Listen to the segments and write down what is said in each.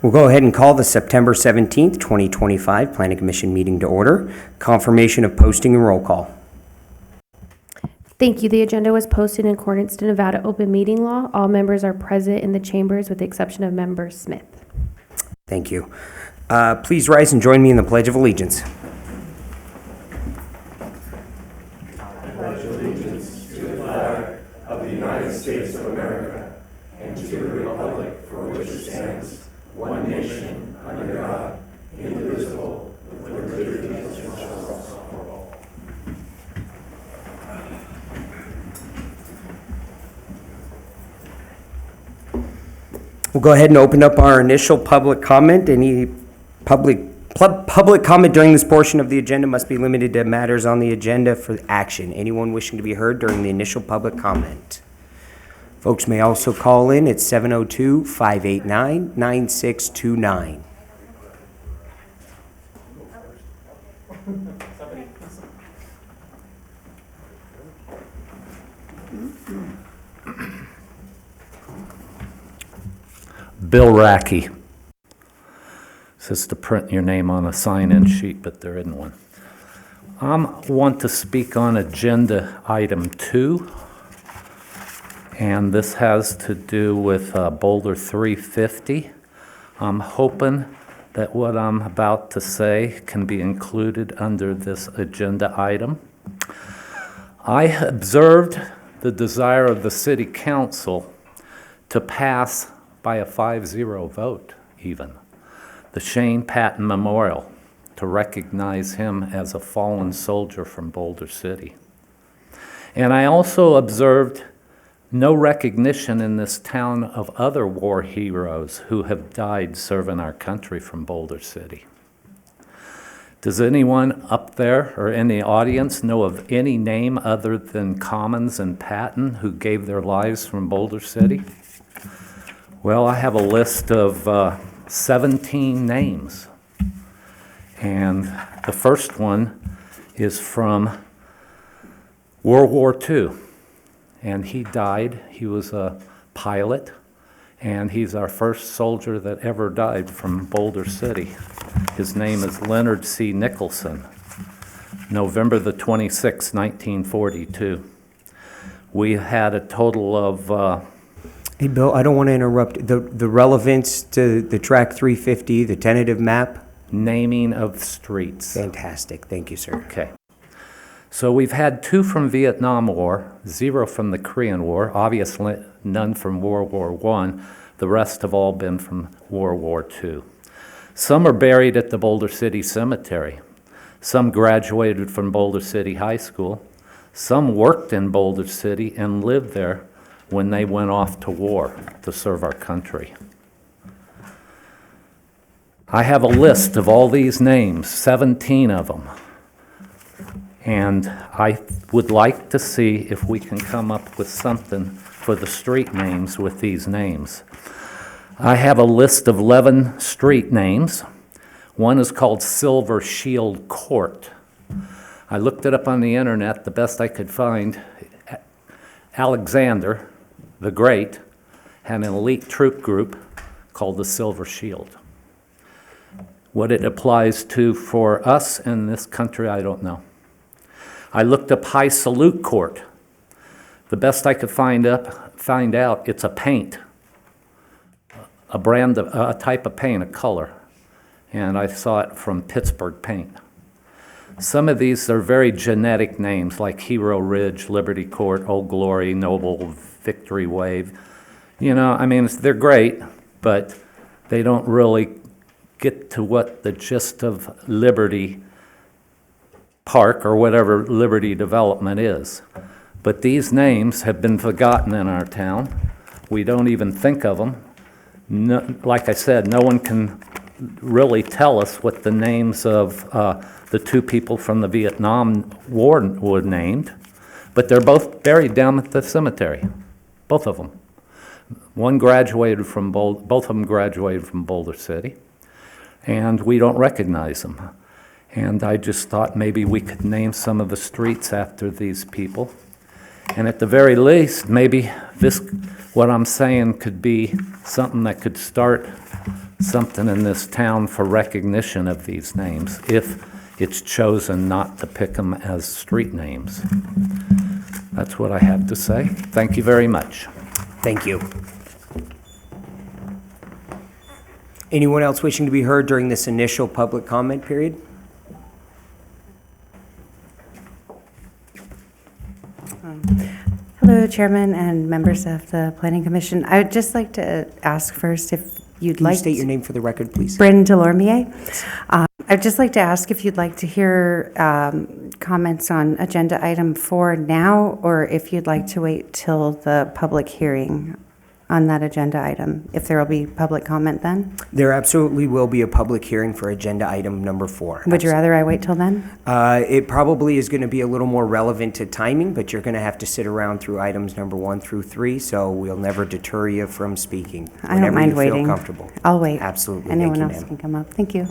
We'll go ahead and call the September 17th, 2025 Planning Commission meeting to order. Confirmation of posting and roll call. Thank you. The agenda was posted in accordance to Nevada open meeting law. All members are present in the chambers with the exception of Member Smith. Thank you. Please rise and join me in the Pledge of Allegiance. I pledge allegiance to the flag of the United States of America and to the republic for which it stands, one nation, under God, indivisible, with liberty and justice for all. We'll go ahead and open up our initial public comment. Any public comment during this portion of the agenda must be limited to matters on the agenda for action. Anyone wishing to be heard during the initial public comment. Folks may also call in at 702-589-9629. Bill Racky. Says to print your name on a sign-in sheet, but there isn't one. I want to speak on agenda item 2, and this has to do with Boulder 350. I'm hoping that what I'm about to say can be included under this agenda item. I observed the desire of the City Council to pass by a 5-0 vote even, the Shane Patton Memorial, to recognize him as a fallen soldier from Boulder City. And I also observed no recognition in this town of other war heroes who have died serving our country from Boulder City. Does anyone up there or in the audience know of any name other than Commons and Patton who gave their lives from Boulder City? Well, I have a list of 17 names. And the first one is from World War II. And he died. He was a pilot. And he's our first soldier that ever died from Boulder City. His name is Leonard C. Nicholson, November the 26th, 1942. We had a total of... Hey, Bill, I don't want to interrupt. The relevance to the track 350, the tentative map? Naming of streets. Fantastic. Thank you, sir. Okay. So we've had 2 from Vietnam War, 0 from the Korean War, obviously none from World War I. The rest have all been from World War II. Some are buried at the Boulder City Cemetery. Some graduated from Boulder City High School. Some worked in Boulder City and lived there when they went off to war to serve our country. I have a list of all these names, 17 of them. And I would like to see if we can come up with something for the street names with these names. I have a list of 11 street names. One is called Silver Shield Court. I looked it up on the internet, the best I could find. Alexander the Great had an elite troop group called the Silver Shield. What it applies to for us in this country, I don't know. I looked up High Salute Court. The best I could find out, it's a paint, a brand of, a type of paint, a color. And I saw it from Pittsburgh Paint. Some of these are very genetic names like Hero Ridge, Liberty Court, Old Glory, Noble, Victory Wave. You know, I mean, they're great, but they don't really get to what the gist of Liberty Park or whatever Liberty Development is. But these names have been forgotten in our town. We don't even think of them. No, like I said, no one can really tell us what the names of the 2 people from the Vietnam War were named, but they're both buried down at the cemetery, both of them. Both of them graduated from Boulder City, and we don't recognize them. And I just thought maybe we could name some of the streets after these people. And at the very least, maybe this, what I'm saying, could be something that could start something in this town for recognition of these names if it's chosen not to pick them as street names. That's what I have to say. Thank you very much. Thank you. Anyone else wishing to be heard during this initial public comment period? Hello, Chairman and members of the Planning Commission. I would just like to ask first if you'd Can you like... state your name for the record, please? Bryn Delormier. I'd just like to ask if you'd like to hear comments on agenda item 4 now, or if you'd like to wait till the public hearing on that agenda item, if there will be public comment then? There absolutely will be a public hearing for agenda item number 4. Would you rather I wait till then? It probably is going to be a little more relevant to timing, but you're going to have to sit around through items number 1 through 3, so we'll never deter you from speaking. I don't mind whenever you waiting. feel comfortable. I'll wait. Absolutely. Anyone Thank you, else ma'am. can come up. Thank you.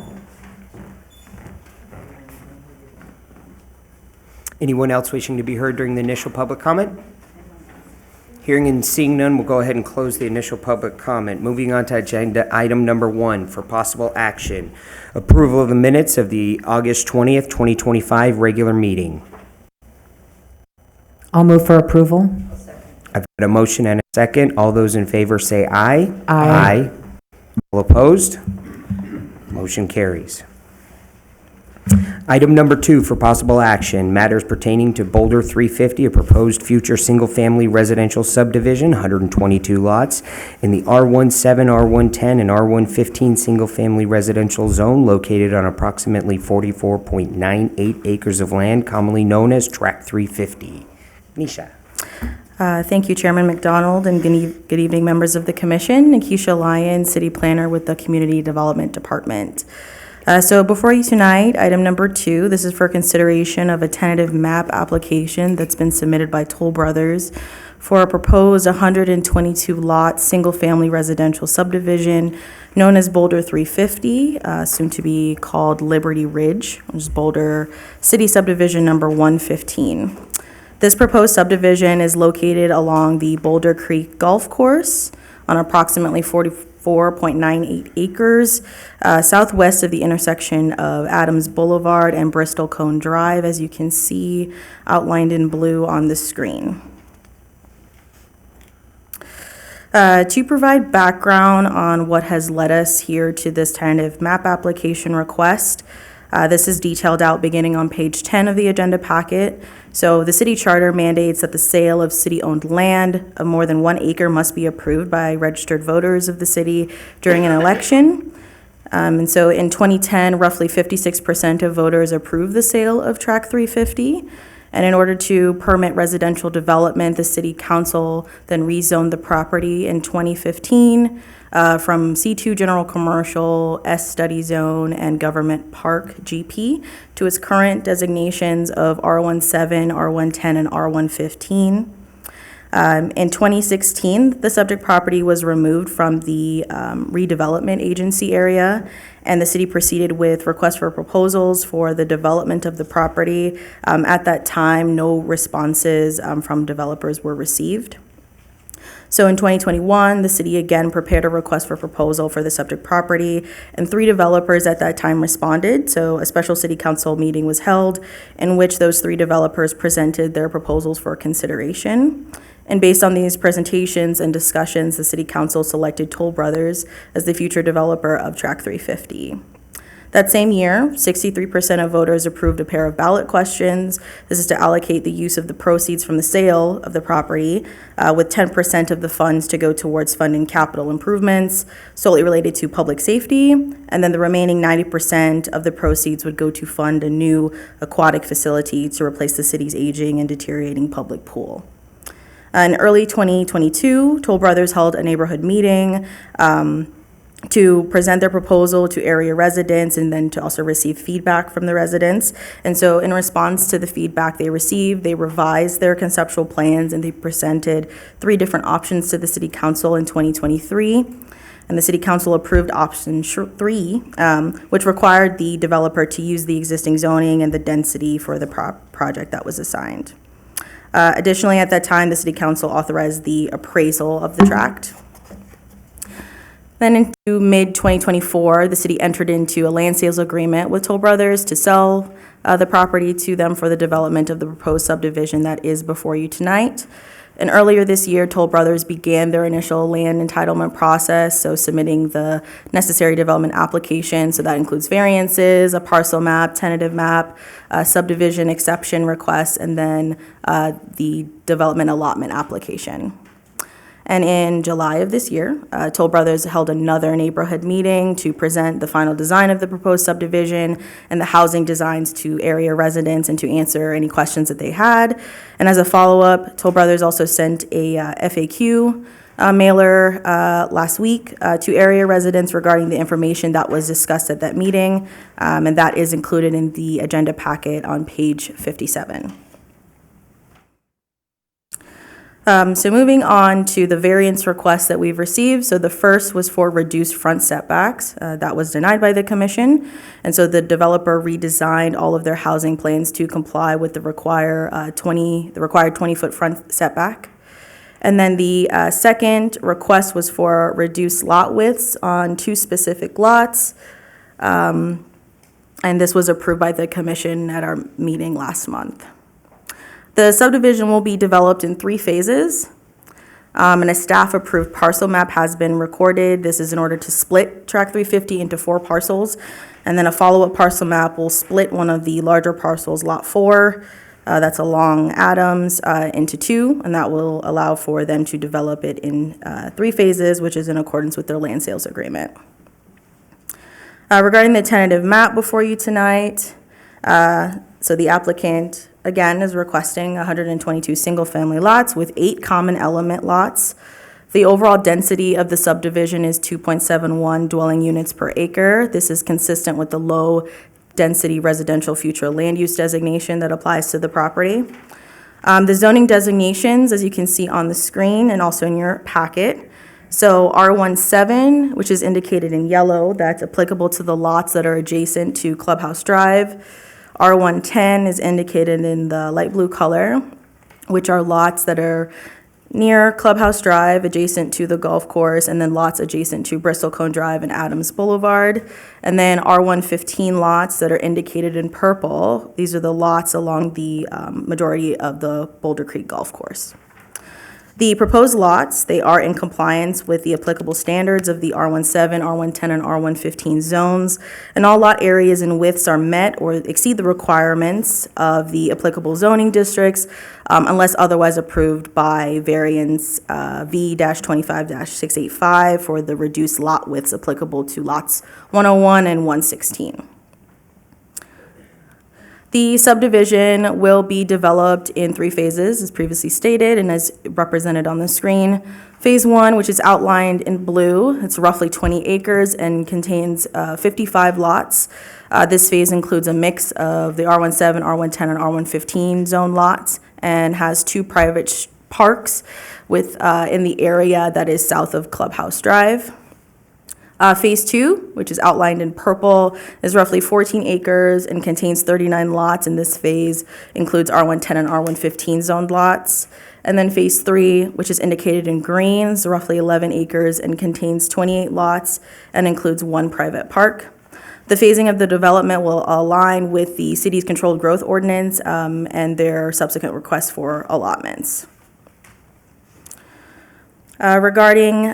Anyone else wishing to be heard during the initial public comment? Hearing and seeing none, we'll go ahead and close the initial public comment. Moving on to agenda item number 1 for possible action. Approval of the minutes of the August 20th, 2025 regular meeting. I'll move for approval. I've got a motion and a second. All those in favor say aye. Aye. All opposed? Motion carries. Item number 2 for possible action, matters pertaining to Boulder 350, a proposed future single-family residential subdivision, 122 lots, in the R17, R110, and R115 single-family residential zone located on approximately 44.98 acres of land, commonly known as Tract 350. Nisha. Thank you, Chairman McDonald, and good evening, members of the Commission. Nikisha Lyon, City Planner with the Community Development Department. So before you tonight, item number 2, this is for consideration of a tentative map application that's been submitted by Toll Brothers for a proposed 122-lot, single-family residential subdivision known as Boulder 350, soon to be called Liberty Ridge, which is Boulder City Subdivision number 115. This proposed subdivision is located along the Boulder Creek Golf Course on approximately 44.98 acres, southwest of the intersection of Adams Boulevard and Bristol Cone Drive, as you can see outlined in blue on the screen. To provide background on what has led us here to this tentative map application request, this is detailed out beginning on page 10 of the agenda packet. So the city charter mandates that the sale of city-owned land of more than 1 acre must be approved by registered voters of the city during an election. And so in 2010, roughly 56% of voters approved the sale of Tract 350. And in order to permit residential development, the city council then rezoned the property in 2015 from C2 General Commercial, S Study Zone, and Government Park, GP, to its current designations of R17, R110, and R115. In 2016, the subject property was removed from the redevelopment agency area, and the city proceeded with requests for proposals for the development of the property. At that time, no responses from developers were received. So in 2021, the city again prepared a request for proposal for the subject property, and 3 developers at that time responded. So a special city council meeting was held in which those 3 developers presented their proposals for consideration. And based on these presentations and discussions, the city council selected Toll Brothers as the future developer of Tract 350. That same year, 63% of voters approved a pair of ballot questions. This is to allocate the use of the proceeds from the sale of the property, with 10% of the funds to go towards funding capital improvements solely related to public safety, and then the remaining 90% of the proceeds would go to fund a new aquatic facility to replace the city's aging and deteriorating public pool. In early 2022, Toll Brothers held a neighborhood meeting to present their proposal to area residents and then to also receive feedback from the residents. And so in response to the feedback they received, they revised their conceptual plans and they presented 3 different options to the city council in 2023. And the city council approved option 3, which required the developer to use the existing zoning and the density for the project that was assigned. Additionally, at that time, the city council authorized the appraisal of the tract. Then into mid-2024, the city entered into a land sales agreement with Toll Brothers to sell the property to them for the development of the proposed subdivision that is before you tonight. And earlier this year, Toll Brothers began their initial land entitlement process, so submitting the necessary development application. So that includes variances, a parcel map, tentative map, subdivision exception requests, and then the development allotment application. And in July of this year, Toll Brothers held another neighborhood meeting to present the final design of the proposed subdivision and the housing designs to area residents and to answer any questions that they had. And as a follow-up, Toll Brothers also sent a FAQ mailer last week to area residents regarding the information that was discussed at that meeting, and that is included in the agenda packet on page 57. So moving on to the variance requests that we've received. So the first was for reduced front setbacks. That was denied by the commission. And so the developer redesigned all of their housing plans to comply with the required 20-foot front setback. And then the second request was for reduced lot widths on 2 specific lots. And this was approved by the commission at our meeting last month. The subdivision will be developed in 3 phases, and a staff-approved parcel map has been recorded. This is in order to split Tract 350 into 4 parcels, and then a follow-up parcel map will split one of the larger parcels, Lot 4, that's along Adams, into 2, and that will allow for them to develop it in 3 phases, which is in accordance with their land sales agreement. Regarding the tentative map before you tonight, so the applicant again is requesting 122 single-family lots with 8 common element lots. The overall density of the subdivision is 2.71 dwelling units per acre. This is consistent with the low-density residential future land use designation that applies to the property. The zoning designations, as you can see on the screen and also in your packet. So R17, which is indicated in yellow, that's applicable to the lots that are adjacent to Clubhouse Drive. R110 is indicated in the light blue color, which are lots that are near Clubhouse Drive, adjacent to the golf course, and then lots adjacent to Bristlecone Drive and Adams Boulevard. And then R115 lots that are indicated in purple. These are the lots along the majority of the Boulder Creek Golf Course. The proposed lots, they are in compliance with the applicable standards of the R17, R110, and R115 zones, and all lot areas and widths are met or exceed the requirements of the applicable zoning districts unless otherwise approved by variance V-25-685 for the reduced lot widths applicable to lots 101 and 116. The subdivision will be developed in 3 phases, as previously stated and as represented on the screen. Phase 1, which is outlined in blue, it's roughly 20 acres and contains 55 lots. This phase includes a mix of the R17, R110, and R115 zone lots and has 2 private parks in the area that is south of Clubhouse Drive. Phase 2, which is outlined in purple, is roughly 14 acres and contains 39 lots, and this phase includes R110 and R115 zoned lots. And then Phase 3, which is indicated in green, is roughly 11 acres and contains 28 lots and includes 1 private park. The phasing of the development will align with the city's controlled growth ordinance and their subsequent requests for allotments. Regarding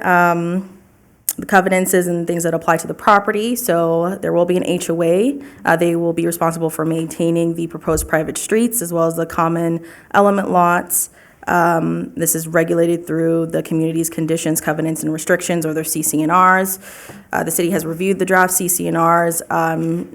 the covenants and things that apply to the property. So there will be an HOA. They will be responsible for maintaining the proposed private streets as well as the common element lots. This is regulated through the community's conditions, covenants, and restrictions, or their CC&Rs. The city has reviewed the draft CC&Rs.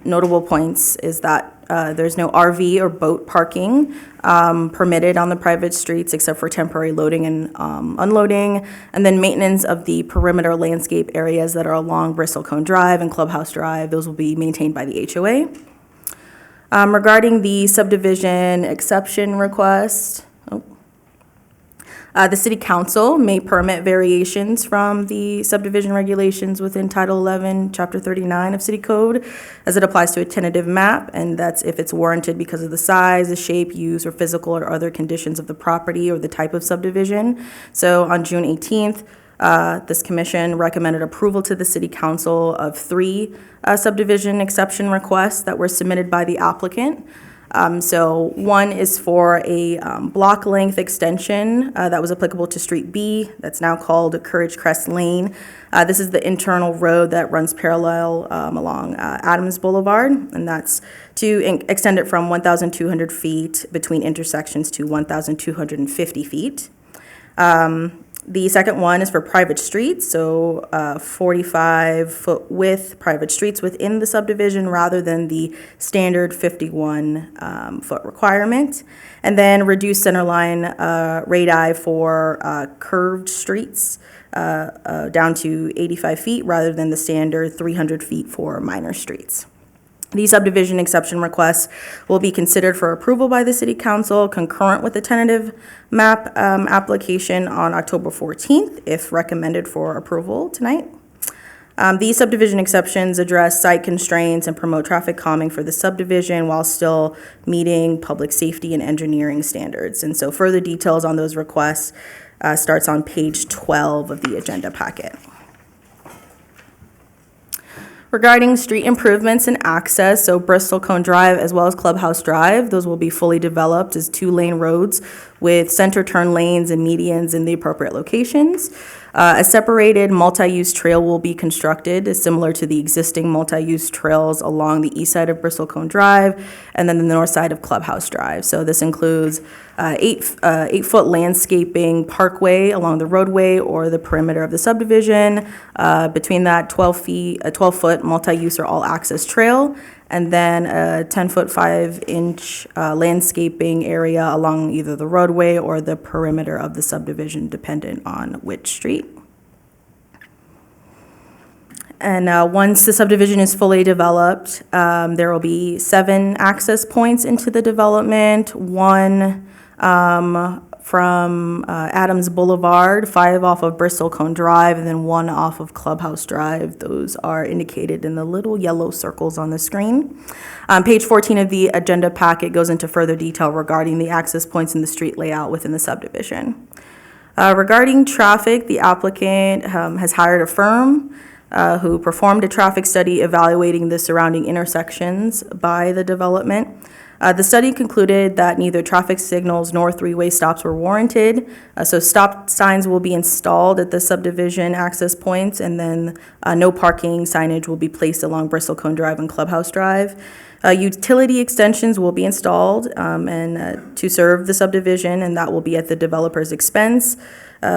Notable points is that there's no RV or boat parking permitted on the private streets except for temporary loading and unloading, and then maintenance of the perimeter landscape areas that are along Bristlecone Drive and Clubhouse Drive. Those will be maintained by the HOA. Regarding the subdivision exception request, the City Council may permit variations from the subdivision regulations within Title 11, Chapter 39 of City Code as it applies to a tentative map, and that's if it's warranted because of the size, the shape, use, or physical or other conditions of the property or the type of subdivision. So on June 18th, This commission recommended approval to the city council of 3 subdivision exception requests that were submitted by the applicant. So one is for a block length extension that was applicable to Street B, that's now called Courage Crest Lane. This is the internal road that runs parallel along Adams Boulevard, and that's to extend it from 1,200 feet between intersections to 1,250 feet. The second one is for private streets, so 45-foot width private streets within the subdivision rather than the standard 51-foot requirement. And then reduce centerline radii for curved streets down to 85 feet rather than the standard 300 feet for minor streets. These subdivision exception requests will be considered for approval by the City Council concurrent with the tentative map application on October 14th, if recommended for approval tonight. These subdivision exceptions address site constraints and promote traffic calming for the subdivision while still meeting public safety and engineering standards. And so further details on those requests starts on page 12 of the agenda packet. Regarding street improvements and access, so Bristol Cone Drive as well as Clubhouse Drive, those will be fully developed as 2-lane roads with center turn lanes and medians in the appropriate locations. A separated multi-use trail will be constructed, similar to the existing multi-use trails along the east side of Bristol Cone Drive and then the north side of Clubhouse Drive. So this includes 8-foot landscaping parkway along the roadway or the perimeter of the subdivision. Between that, 12-foot multi-use or all-access trail, and then a 10-foot 5-inch landscaping area along either the roadway or the perimeter of the subdivision, dependent on which street. And once the subdivision is fully developed, there will be 7 access points into the development, 1 from Adams Boulevard, 5 off of Bristol Cone Drive, and then 1 off of Clubhouse Drive. Those are indicated in the little yellow circles on the screen. Page 14 of the agenda packet goes into further detail regarding the access points in the street layout within the subdivision. Regarding traffic, the applicant has hired a firm who performed a traffic study evaluating the surrounding intersections by the development. The study concluded that neither traffic signals nor 3-way stops were warranted, so stop signs will be installed at the subdivision access points, and then no parking signage will be placed along Bristol Cone Drive and Clubhouse Drive. Utility extensions will be installed and to serve the subdivision, and that will be at the developer's expense.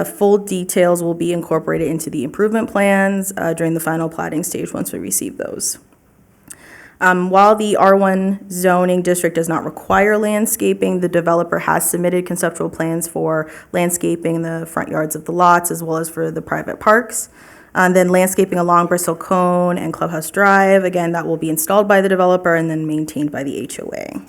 Full details will be incorporated into the improvement plans during the final plating stage once we receive those. While the R1 zoning district does not require landscaping, the developer has submitted conceptual plans for landscaping in the front yards of the lots as well as for the private parks. And then landscaping along Bristol Cone and Clubhouse Drive, again, that will be installed by the developer and then maintained by the HOA.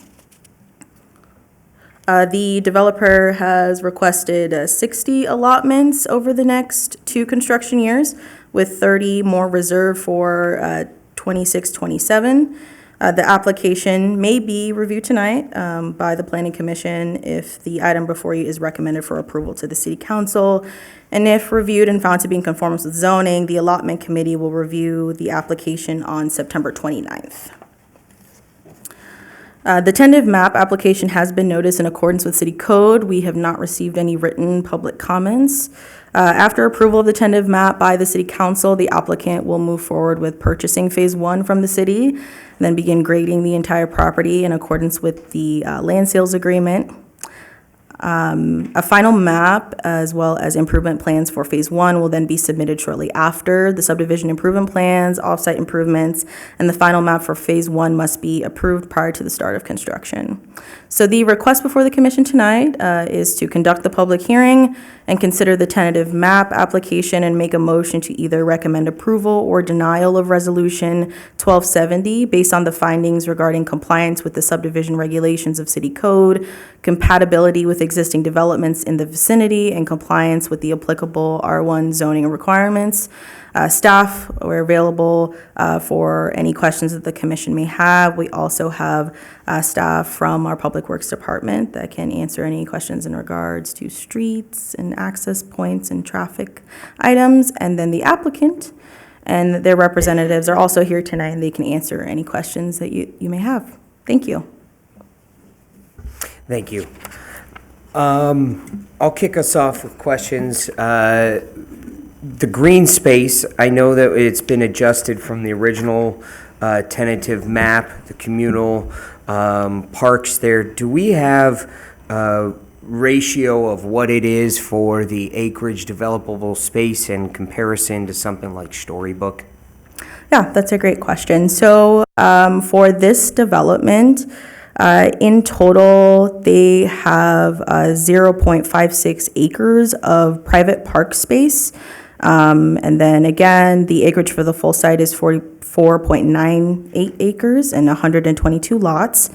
The developer has requested 60 allotments over the next 2 construction years, with 30 more reserved for 26-27. The application may be reviewed tonight by the Planning Commission if the item before you is recommended for approval to the City Council. And if reviewed and found to be in conformance with zoning, the Allotment Committee will review the application on September 29th. The tentative map application has been noticed in accordance with City Code. We have not received any written public comments. After approval of the tentative map by the City Council, the applicant will move forward with purchasing Phase 1 from the city, and then begin grading the entire property in accordance with the land sales agreement. A final map as well as improvement plans for Phase 1 will then be submitted shortly after. The subdivision improvement plans, offsite improvements, and the final map for Phase 1 must be approved prior to the start of construction. So the request before the commission tonight is to conduct the public hearing and consider the tentative map application and make a motion to either recommend approval or denial of Resolution 1270 based on the findings regarding compliance with the subdivision regulations of City Code, compatibility with existing developments in the vicinity in compliance with the applicable R1 zoning requirements. Staff are available for any questions that the commission may have. We also have staff from our Public Works Department that can answer any questions in regards to streets and access points and traffic items. And then the applicant and their representatives are also here tonight, and they can answer any questions that you may have. Thank you. Thank you. I'll kick us off with questions. The green space, I know that it's been adjusted from the original tentative map, the communal parks there. Do we have a ratio of what it is for the acreage developable space in comparison to something like Storybook? Yeah, that's a great question. So for this development, in total, they have 0.56 acres of private park space. And then again, the acreage for the full site is 44.98 acres and 122 lots.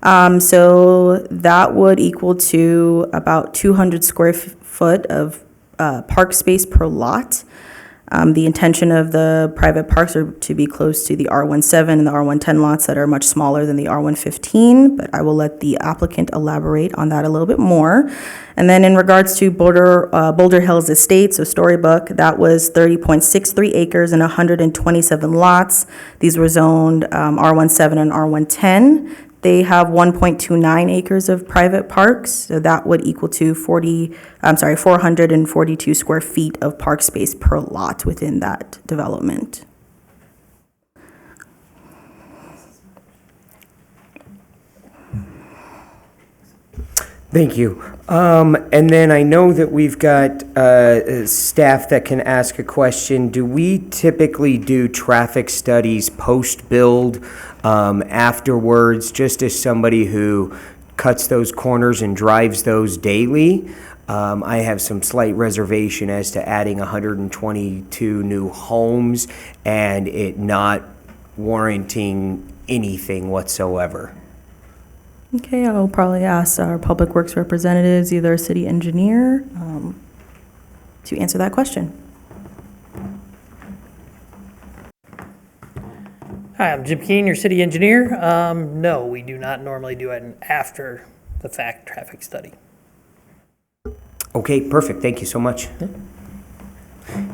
So that would equal to about 200 square foot of park space per lot. The intention of the private parks are to be close to the R17 and the R110 lots that are much smaller than the R115, but I will let the applicant elaborate on that a little bit more. And then in regards to Boulder Hills Estate, so Storybook, that was 30.63 acres and 127 lots. These were zoned R17 and R110. They have 1.29 acres of private parks, so that would equal to 442 square feet of park space per lot within that development. Thank you. And then I know that we've got staff that can ask a question. Do we typically do traffic studies post-build afterwards, just as somebody who cuts those corners and drives those daily? I have some slight reservation as to adding 122 new homes and it not warranting anything whatsoever. Okay, I'll probably ask our Public Works representatives, either a city engineer, to answer that question. Hi, I'm Jim Keene, your city engineer. No, we do not normally do an after-the-fact traffic study. Okay, perfect. Thank you so much.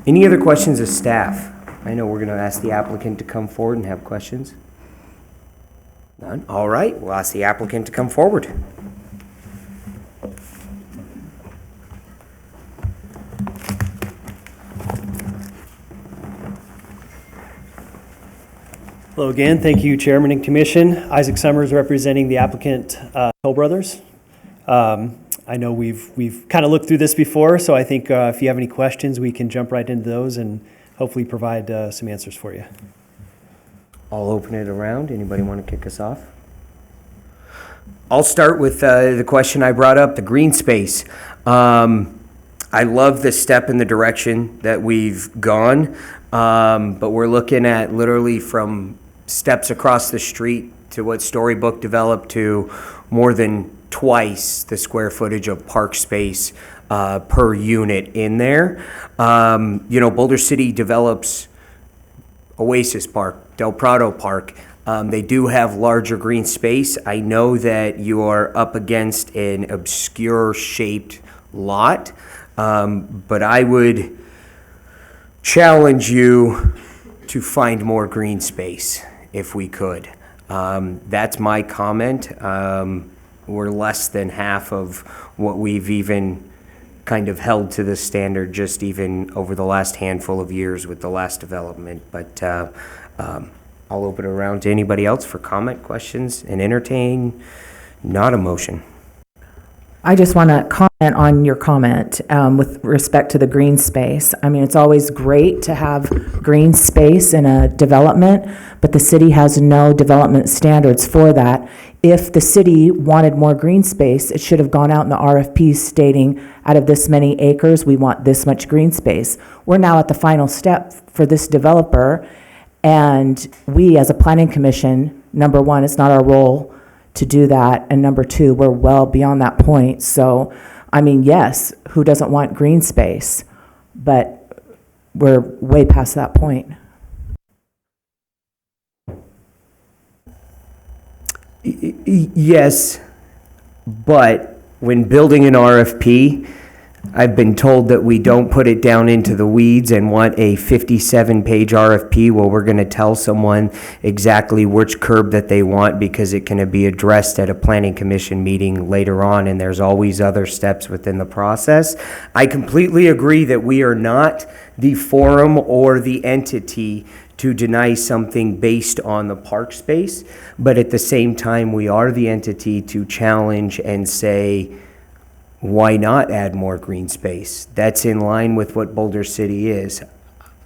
Any other questions of staff? I know we're going to ask the applicant to come forward and have questions. None? All right, we'll ask the applicant to come forward. Hello again. Thank you, Chairman and Commission. Isaac Summers representing the applicant, Toll Brothers. I know we've kind of looked through this before, so I think if you have any questions, we can jump right into those and hopefully provide some answers for you. I'll open it around. Anybody want to kick us off? I'll start with the question I brought up, the green space. I love the step in the direction that we've gone, but we're looking at literally from steps across the street to what Storybook developed to more than twice the square footage of park space per unit in there. Boulder City develops Oasis Park, Del Prado Park. They do have larger green space. I know that you are up against an obscure shaped lot, but I would challenge you to find more green space if we could. That's my comment. We're less than half of what we've even kind of held to the standard just even over the last handful of years with the last development. But I'll open it around to anybody else for comment, questions, and entertain, not a motion. I just want to comment on your comment with respect to the green space. I mean, it's always great to have green space in a development, but the city has no development standards for that. If the city wanted more green space, it should have gone out in the RFP stating, out of this many acres, we want this much green space. We're now at the final step for this developer, and we, as a planning commission, number one, it's not our role to do that. And number two, we're well beyond that point. So, I mean, yes, who doesn't want green space? But we're way past that point. Yes, but when building an RFP, I've been told that we don't put it down into the weeds and want a 57-page RFP where we're going to tell someone exactly which curb that they want because it can be addressed at a planning commission meeting later on, and there's always other steps within the process. I completely agree that we are not the forum or the entity to deny something based on the park space, but at the same time, we are the entity to challenge and say, why not add more green space? That's in line with what Boulder City is.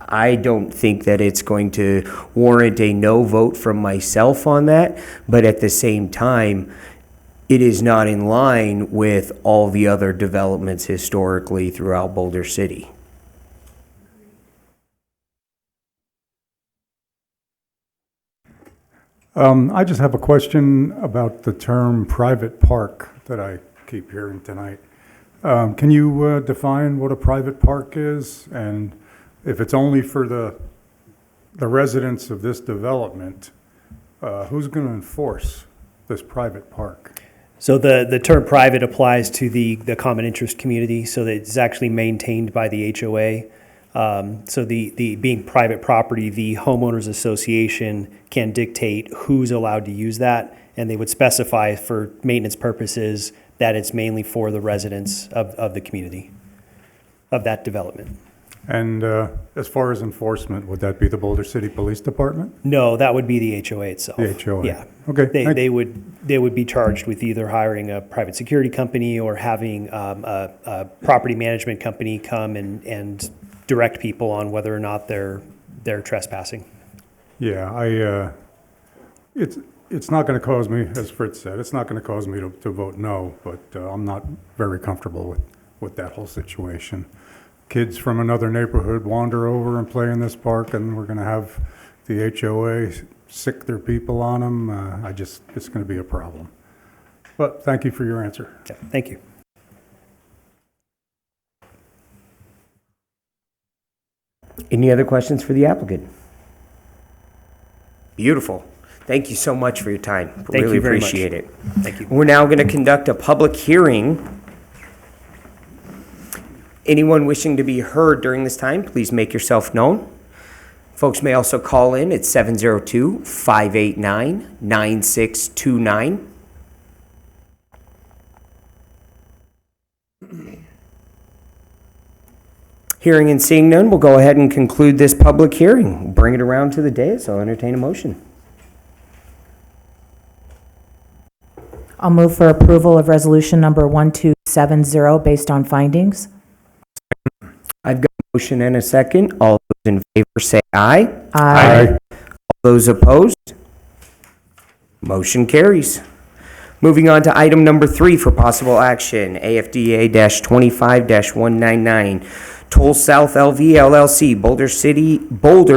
I don't think that it's going to warrant a no vote from myself on that, but at the same time, it is not in line with all the other developments historically throughout Boulder City. I just have a question about the term private park that I keep hearing tonight. Can you define what a private park is? And if it's only for the residents of this development, who's going to enforce this private park? So the term private applies to the common interest community, so that it's actually maintained by the HOA. So the being private property, the homeowners association can dictate who's allowed to use that, and they would specify for maintenance purposes that it's mainly for the residents of the community, of that development. And as far as enforcement, would that be the Boulder City Police Department? No, that would be the HOA itself. The HOA. Yeah. Okay. They would be charged with either hiring a private security company or having a property management company come and direct people on whether or not they're trespassing. Yeah, it's not going to cause me, as Fritz said, it's not going to cause me to vote no, but I'm not very comfortable with that whole situation. Kids from another neighborhood wander over and play in this park, and we're going to have the HOA sick their people on them. It's going to be a problem. But thank you for your answer. Okay, thank you. Any other questions for the applicant? Beautiful. Thank you so much for your time. Thank Really you very much. appreciate it. Thank you. We're now going to conduct a public hearing. Anyone wishing to be heard during this time, please make yourself known. Folks may also call in at 702-589-9629. Hearing and seeing none, we'll go ahead and conclude this public hearing. We'll bring it around to the dais. I'll entertain a motion. I'll move for approval of resolution number 1270 based on findings. I've got a motion and a second. All those in favor say aye. Aye. All those opposed? Motion carries. Moving on to item number 3 for possible action, AFDA-25-199, Toll South LV LLC, Boulder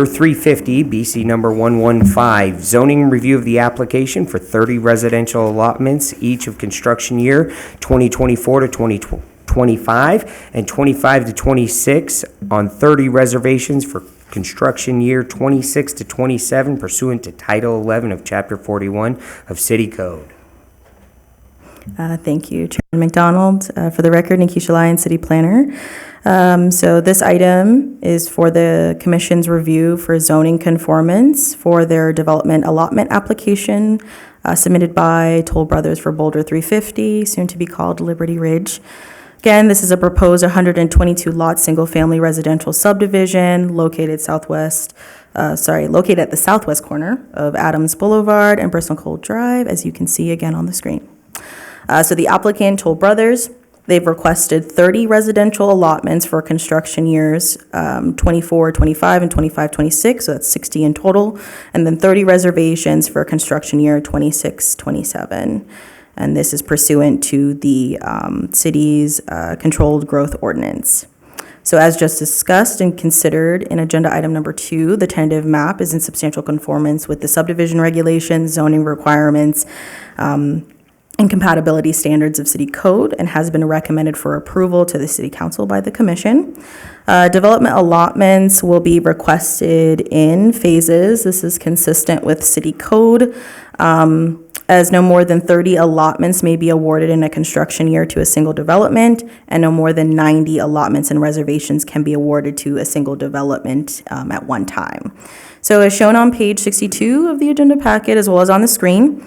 350, BC number 115. Zoning review of the application for 30 residential allotments, each of construction year 2024 to 2025 and 25 to 26 on 30 reservations for construction year 26 to 27 pursuant to Title 11 of Chapter 41 of City Code. Thank you, Chairman McDonald. For the record, Nikisha Lyon, City Planner. So this item is for the Commission's review for zoning conformance for their development allotment application submitted by Toll Brothers for Boulder 350, soon to be called Liberty Ridge. Again, this is a proposed 122-lot single-family residential subdivision located at the southwest corner of Adams Boulevard and Bristol Cole Drive, as you can see again on the screen. So the applicant, Toll Brothers, they've requested 30 residential allotments for construction years 24, 25, and 25, 26, so that's 60 in total, and then 30 reservations for construction year 26, 27. And this is pursuant to the city's controlled growth ordinance. So as just discussed and considered in agenda item number 2, the tentative map is in substantial conformance with the subdivision regulations, zoning requirements, and compatibility standards of city code, and has been recommended for approval to the city council by the commission. Development allotments will be requested in phases. This is consistent with city code. As no more than 30 allotments may be awarded in a construction year to a single development, and no more than 90 allotments and reservations can be awarded to a single development at one time. So as shown on page 62 of the agenda packet, as well as on the screen,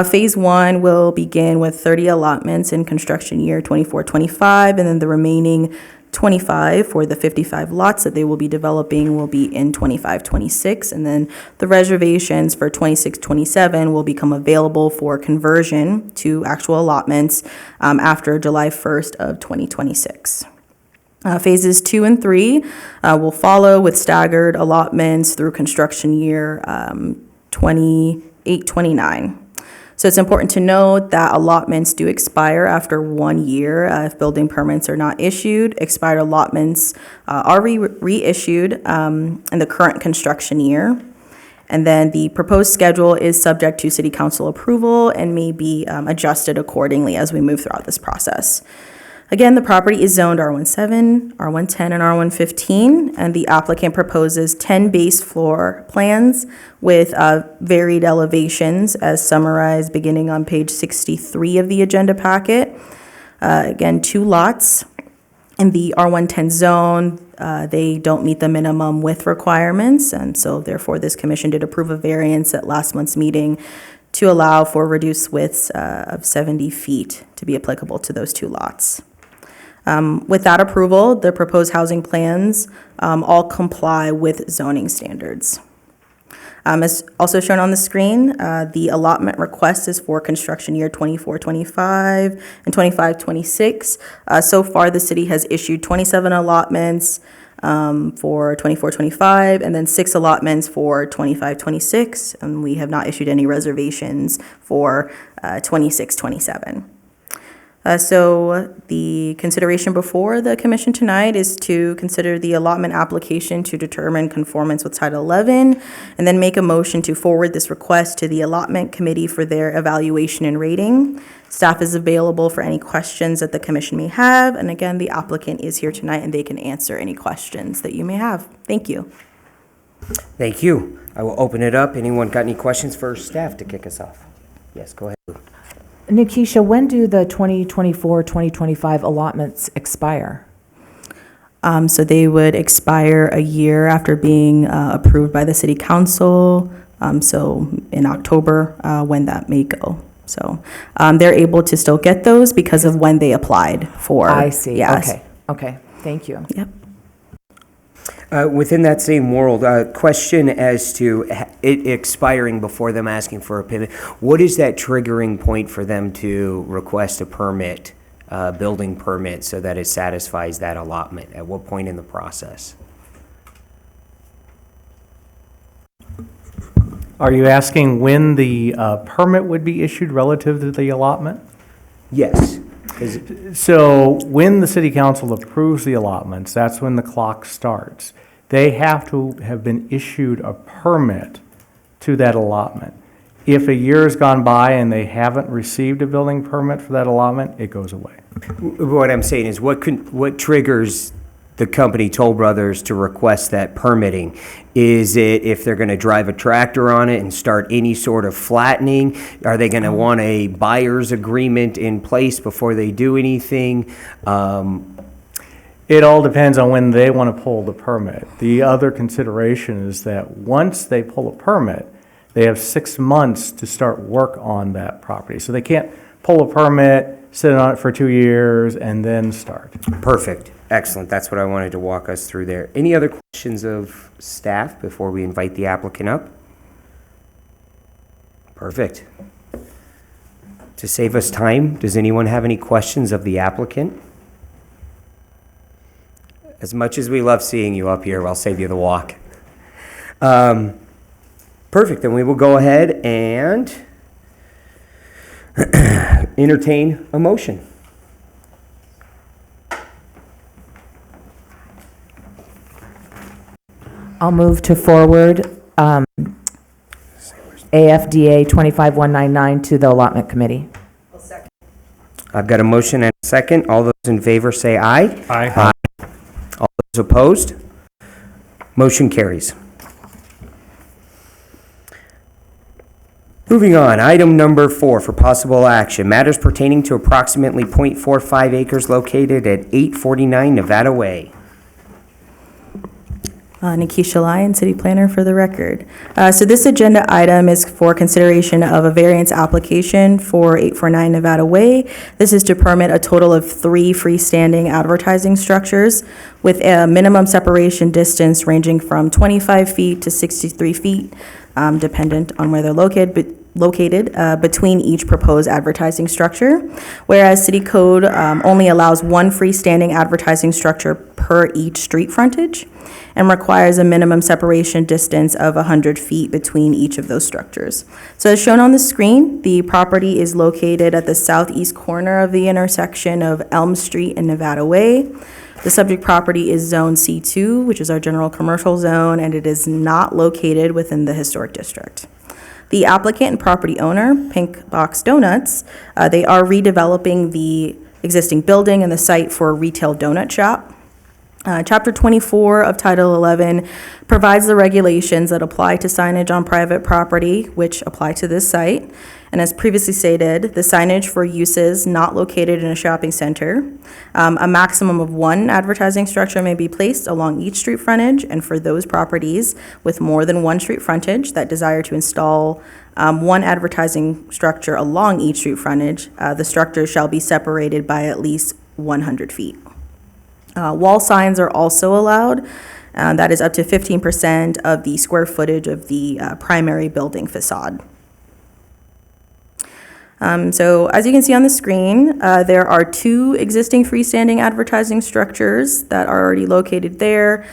phase 1 will begin with 30 allotments in construction year 24-25, and then the remaining 25 for the 55 lots that they will be developing will be in 25-26, and then the reservations for 26-27 will become available for conversion to actual allotments after July 1st of 2026. Phases 2 and 3 will follow with staggered allotments through construction year 28-29. So it's important to note that allotments do expire after 1 year if building permits are not issued. Expired allotments are reissued in the current construction year. And then the proposed schedule is subject to city council approval and may be adjusted accordingly as we move throughout this process. Again, the property is zoned R17, R110, and R115, and the applicant proposes 10 base floor plans with varied elevations as summarized beginning on page 63 of the agenda packet. Again, 2 lots in the R110 zone. They don't meet the minimum width requirements, and so therefore this commission did approve a variance at last month's meeting to allow for reduced widths of 70 feet to be applicable to those 2 lots. With that approval, the proposed housing plans all comply with zoning standards. As also shown on the screen, the allotment request is for construction year 24-25 and 25-26. So far, the city has issued 27 allotments for 24-25, and then 6 allotments for 25-26, and we have not issued any reservations for 26-27. So the consideration before the commission tonight is to consider the allotment application to determine conformance with Title 11, and then make a motion to forward this request to the allotment committee for their evaluation and rating. Staff is available for any questions that the commission may have, and again, the applicant is here tonight and they can answer any questions that you may have. Thank you. Thank you. I will open it up. Anyone got any questions for staff to kick us off? Yes, go ahead. Nikisha, when do the 2024-2025 allotments expire? So they would expire a year after being approved by the city council, so in October, when that may go. So they're able to still get those because of when they applied for. I see. Yes. Okay. Thank you. Yep. Within that same world, question as to it expiring before them asking for a permit. What is that triggering point for them to request a permit, building permit, so that it satisfies that allotment? At what point in the process? Are you asking when the permit would be issued relative to the allotment? Yes. So when the city council approves the allotments, that's when the clock starts. They have to have been issued a permit to that allotment. If a year has gone by and they haven't received a building permit for that allotment, it goes away. What I'm saying is, what triggers the company Toll Brothers to request that permitting? Is it if they're going to drive a tractor on it and start any sort of flattening? Are they going to want a buyer's agreement in place before they do anything? It all depends on when they want to pull the permit. The other consideration is that once they pull a permit, they have 6 months to start work on that property. So they can't pull a permit, sit on it for 2 years, and then start. Perfect. Excellent. That's what I wanted to walk us through there. Any other questions of staff before we invite the applicant up? Perfect. To save us time, does anyone have any questions of the applicant? As much as we love seeing you up here, I'll save you the walk. Perfect. Then we will go ahead and entertain a motion. I'll move to forward AFDA 25199 to the allotment committee. I've got a motion and a second. All those in favor say aye. Aye. All those opposed? Motion carries. Moving on, item number 4 for possible action. Matters pertaining to approximately .45 acres located at 849 Nevada Way. Nikisha Lyon, City Planner for the record. So this agenda item is for consideration of a variance application for 849 Nevada Way. This is to permit a total of 3 freestanding advertising structures with a minimum separation distance ranging from 25 feet to 63 feet, dependent on where they're located between each proposed advertising structure, whereas City Code only allows 1 freestanding advertising structure per each street frontage and requires a minimum separation distance of 100 feet between each of those structures. So as shown on the screen, the property is located at the southeast corner of the intersection of Elm Street and Nevada Way. The subject property is Zone C2, which is our general commercial zone, and it is not located within the historic district. The applicant and property owner, Pink Box Donuts, they are redeveloping the existing building and the site for a retail donut shop. Chapter 24 of Title 11 provides the regulations that apply to signage on private property, which apply to this site. And as previously stated, the signage for uses not located in a shopping center, a maximum of 1 advertising structure may be placed along each street frontage, and for those properties with more than 1 street frontage that desire to install 1 advertising structure along each street frontage, the structure shall be separated by at least 100 feet. Wall signs are also allowed. That is up to 15% of the square footage of the primary building facade. So as you can see on the screen, there are 2 existing freestanding advertising structures that are already located there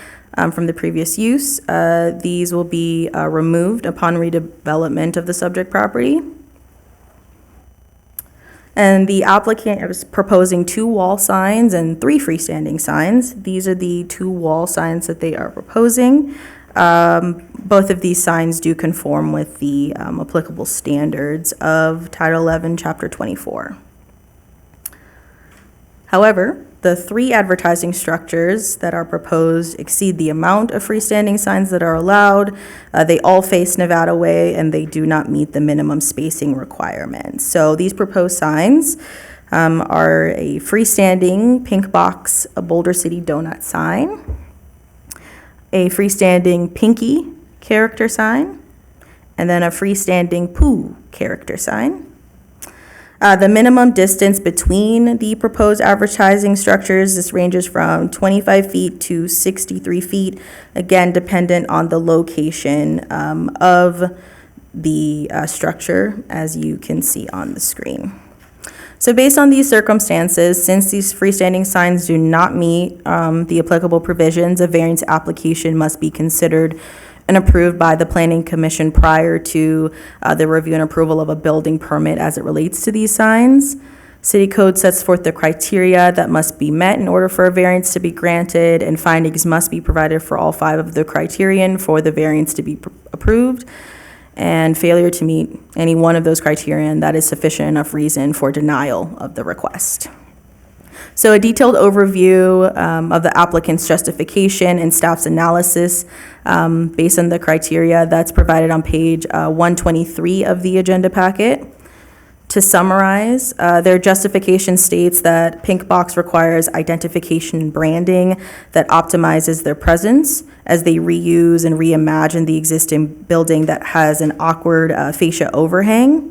from the previous use. These will be removed upon redevelopment of the subject property. And the applicant is proposing 2 wall signs and 3 freestanding signs. These are the 2 wall signs that they are proposing. Both of these signs do conform with the applicable standards of Title 11, Chapter 24. However, the 3 advertising structures that are proposed exceed the amount of freestanding signs that are allowed. They all face Nevada Way, and they do not meet the minimum spacing requirements. So these proposed signs are a freestanding Pink Box, a Boulder City donut sign, a freestanding Pinky character sign, and then a freestanding Pooh character sign. The minimum distance between the proposed advertising structures, this ranges from 25 feet to 63 feet, again, dependent on the location of the structure, as you can see on the screen. So based on these circumstances, since these freestanding signs do not meet the applicable provisions, a variance application must be considered and approved by the Planning Commission prior to the review and approval of a building permit as it relates to these signs. City Code sets forth the criteria that must be met in order for a variance to be granted, and findings must be provided for all 5 of the criterion for the variance to be approved. And failure to meet any one of those criterion, that is sufficient enough reason for denial of the request. So a detailed overview of the applicant's justification and staff's analysis based on the criteria, that's provided on page 123 of the agenda packet. To summarize, their justification states that Pink Box requires identification and branding that optimizes their presence as they reuse and reimagine the existing building that has an awkward fascia overhang.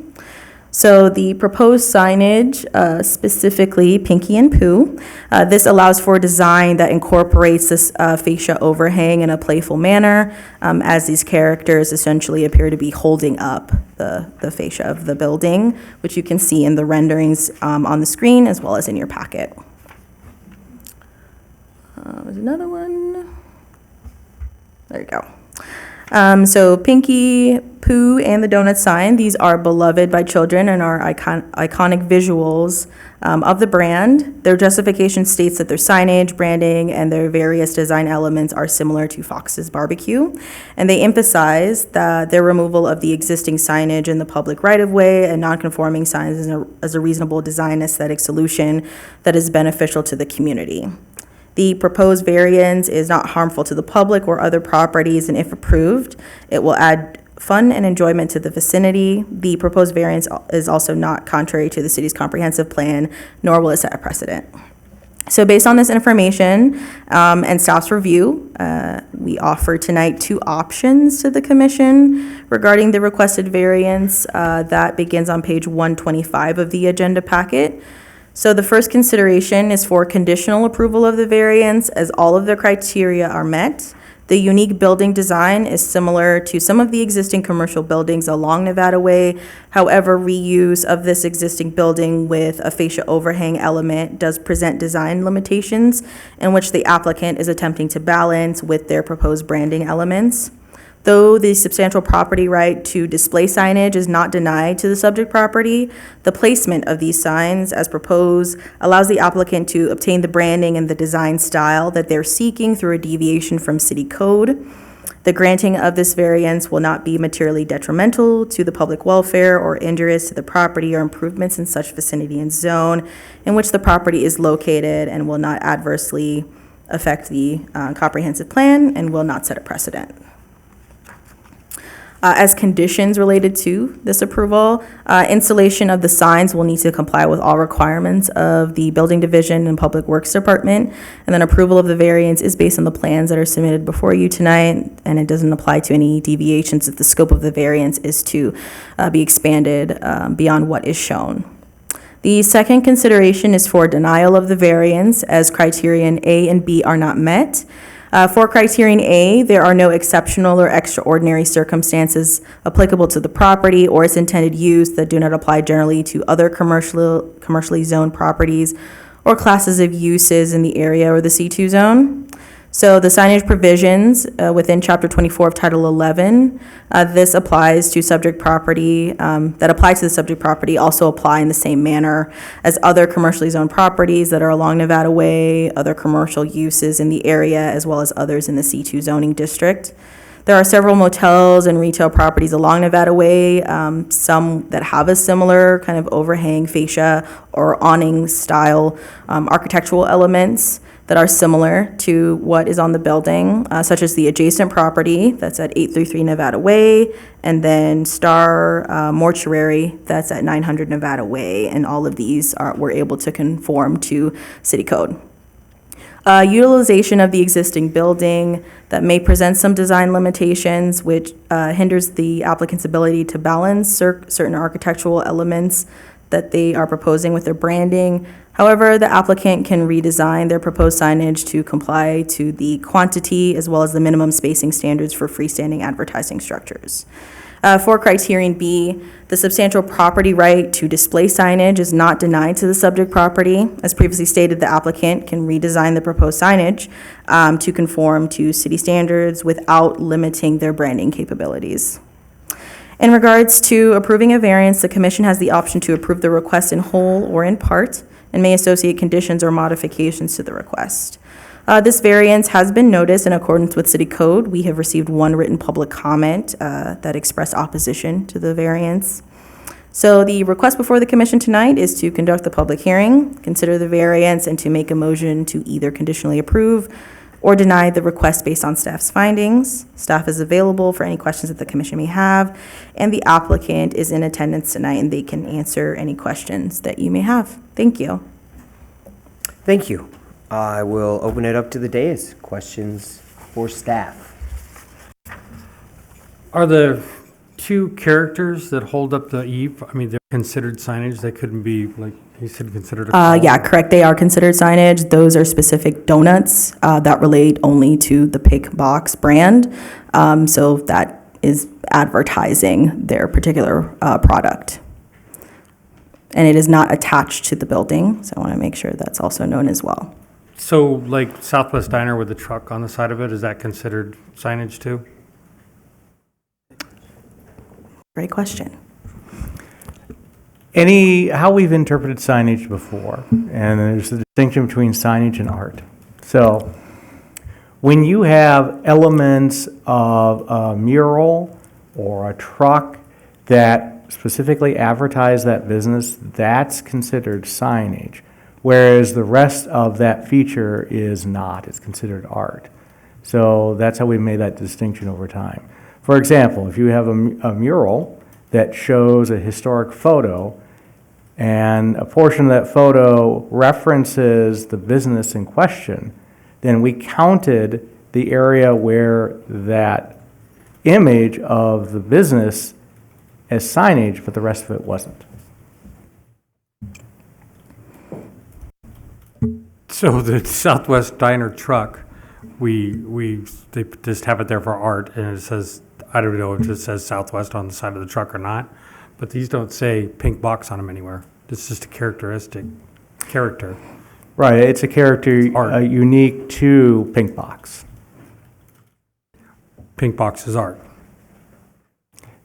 So the proposed signage, specifically Pinky and Pooh, this allows for a design that incorporates this fascia overhang in a playful manner, as these characters essentially appear to be holding up the fascia of the building, which you can see in the renderings on the screen as well as in your packet. There's another one. There you go. So Pinky, Pooh, and the donut sign, these are beloved by children and are iconic visuals of the brand. Their justification states that their signage, branding, and their various design elements are similar to Fox's Barbecue. And they emphasize that their removal of the existing signage in the public right-of-way and non-conforming signs is a reasonable design aesthetic solution that is beneficial to the community. The proposed variance is not harmful to the public or other properties, and if approved, it will add fun and enjoyment to the vicinity. The proposed variance is also not contrary to the city's comprehensive plan, nor will it set a precedent. So based on this information and staff's review, we offer tonight 2 options to the commission regarding the requested variance that begins on page 125 of the agenda packet. So the first consideration is for conditional approval of the variance as all of the criteria are met. The unique building design is similar to some of the existing commercial buildings along Nevada Way. However, reuse of this existing building with a fascia overhang element does present design limitations in which the applicant is attempting to balance with their proposed branding elements. Though the substantial property right to display signage is not denied to the subject property, the placement of these signs as proposed allows the applicant to obtain the branding and the design style that they're seeking through a deviation from city code. The granting of this variance will not be materially detrimental to the public welfare or injurious to the property or improvements in such vicinity and zone in which the property is located, and will not adversely affect the comprehensive plan and will not set a precedent. As conditions related to this approval, installation of the signs will need to comply with all requirements of the Building Division and Public Works Department. And then approval of the variance is based on the plans that are submitted before you tonight, and it doesn't apply to any deviations if the scope of the variance is to be expanded beyond what is shown. The second consideration is for denial of the variance as criterion A and B are not met. For criterion A, there are no exceptional or extraordinary circumstances applicable to the property or its intended use that do not apply generally to other commercially zoned properties or classes of uses in the area or the C2 zone. So the signage provisions within Chapter 24 of Title 11, this applies to subject property, that apply to the subject property also apply in the same manner as other commercially zoned properties that are along Nevada Way, other commercial uses in the area, as well as others in the C2 zoning district. There are several motels and retail properties along Nevada Way, some that have a similar kind of overhang, fascia, or awning style architectural elements that are similar to what is on the building, such as the adjacent property that's at 833 Nevada Way, and then Star Mortuary that's at 900 Nevada Way, and all of these were able to conform to city code. Utilization of the existing building that may present some design limitations, which hinders the applicant's ability to balance certain architectural elements that they are proposing with their branding. However, the applicant can redesign their proposed signage to comply to the quantity as well as the minimum spacing standards for freestanding advertising structures. For criterion B, the substantial property right to display signage is not denied to the subject property. As previously stated, the applicant can redesign the proposed signage to conform to city standards without limiting their branding capabilities. In regards to approving a variance, the commission has the option to approve the request in whole or in part, and may associate conditions or modifications to the request. This variance has been noticed in accordance with city code. We have received one written public comment that expressed opposition to the variance. So the request before the commission tonight is to conduct the public hearing, consider the variance, and to make a motion to either conditionally approve or deny the request based on staff's findings. Staff is available for any questions that the commission may have, and the applicant is in attendance tonight, and they can answer any questions that you may have. Thank you. Thank you. I will open it up to the dais. Questions for staff? Are the 2 characters that hold up the eave, I mean, they're considered signage? They couldn't be, like you said, considered a column? Yeah, correct. They are considered signage. Those are specific donuts that relate only to the Pick Box brand. So that is advertising their particular product. And it is not attached to the building, so I want to make sure that's also known as well. So like Southwest Diner with the truck on the side of it, is that considered signage too? Great question. How we've interpreted signage before, and there's a distinction between signage and art. So when you have elements of a mural or a truck that specifically advertise that business, that's considered signage, whereas the rest of that feature is not. It's considered art. So that's how we made that distinction over time. For example, if you have a mural that shows a historic photo, and a portion of that photo references the business in question, then we counted the area where that image of the business as signage, but the rest of it wasn't. So the Southwest Diner truck, they just have it there for art, and it says, I don't know if it just says Southwest on the side of the truck or not, but these don't say pink box on them anywhere. It's just a character. Right, it's a character Art. unique to Pink Box. Pink box is art.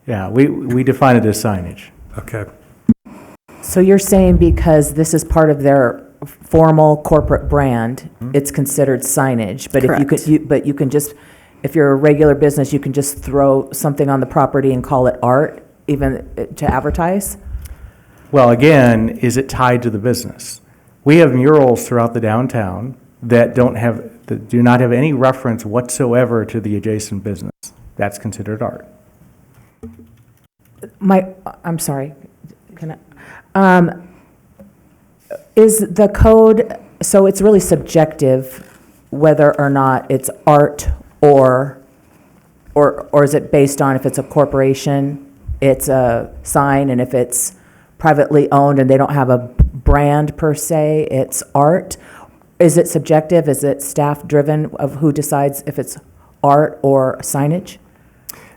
Yeah, we define it as signage. Okay. So you're saying because this is part of their formal corporate brand, it's considered signage, but Correct. you can just, if you're a regular business, you can just throw something on the property and call it art, even to advertise? Well, again, is it tied to the business? We have murals throughout the downtown that do not have any reference whatsoever to the adjacent business. That's considered art. I'm sorry, can I, is the code, so it's really subjective whether or not it's art or is it based on if it's a corporation, it's a sign, and if it's privately owned and they don't have a brand per se, it's art? Is it subjective? Is it staff-driven of who decides if it's art or signage?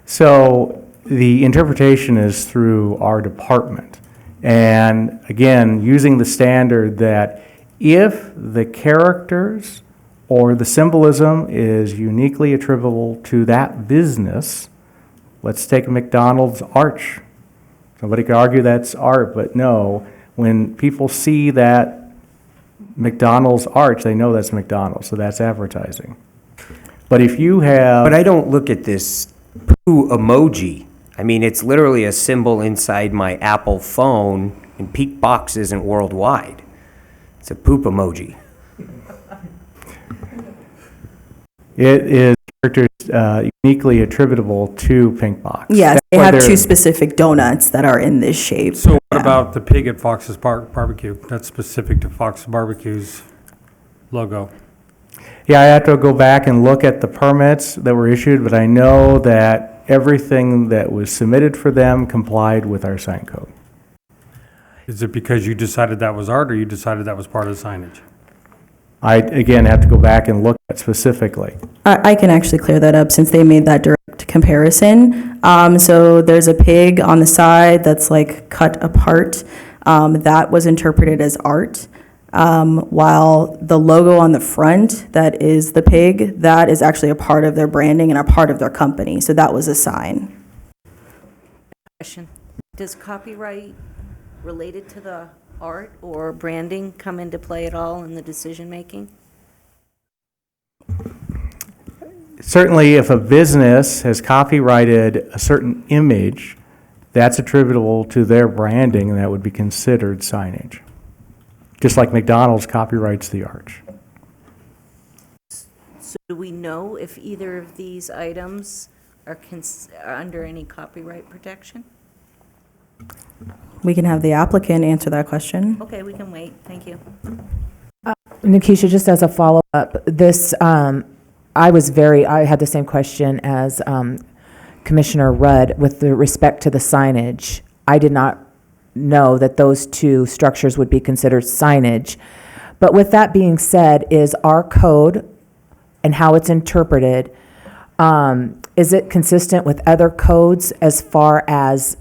So the interpretation is through our department. And again, using the standard that if the characters or the symbolism is uniquely attributable to that business, let's take McDonald's arch. Somebody could argue that's art, but no, when people see that McDonald's arch, they know that's McDonald's, so that's advertising. But if you have... But I don't look at this poo emoji. I mean, it's literally a symbol inside my Apple phone, and Peak Box isn't worldwide. It's a poop emoji. It is characters uniquely attributable to Pink Box. Yes, That's they why have they're- two specific donuts that are in this shape. So what about the pig at Fox's Barbecue? That's specific to Fox Barbecue's logo. Yeah, I have to go back and look at the permits that were issued, but I know that everything that was submitted for them complied with our sign code. Is it because you decided that was art, or you decided that was part of the signage? I, again, have to go back and look at specifically. I can actually clear that up since they made that direct comparison. So there's a pig on the side that's like cut apart. That was interpreted as art. While the logo on the front, that is the pig, that is actually a part of their branding and a part of their company. So that was a sign. Question. Does copyright related to the art or branding come into play at all in the decision-making? Certainly, if a business has copyrighted a certain image, that's attributable to their branding, and that would be considered signage. Just like McDonald's copyrights the arch. So do we know if either of these items are under any copyright protection? We can have the applicant answer that question. Okay, we can wait. Thank you. Nikisha, just as a follow-up, this, I had the same question as Commissioner Rudd with the respect to the signage. I did not know that those two structures would be considered signage. But with that being said, is our code and how it's interpreted, is it consistent with other codes as far as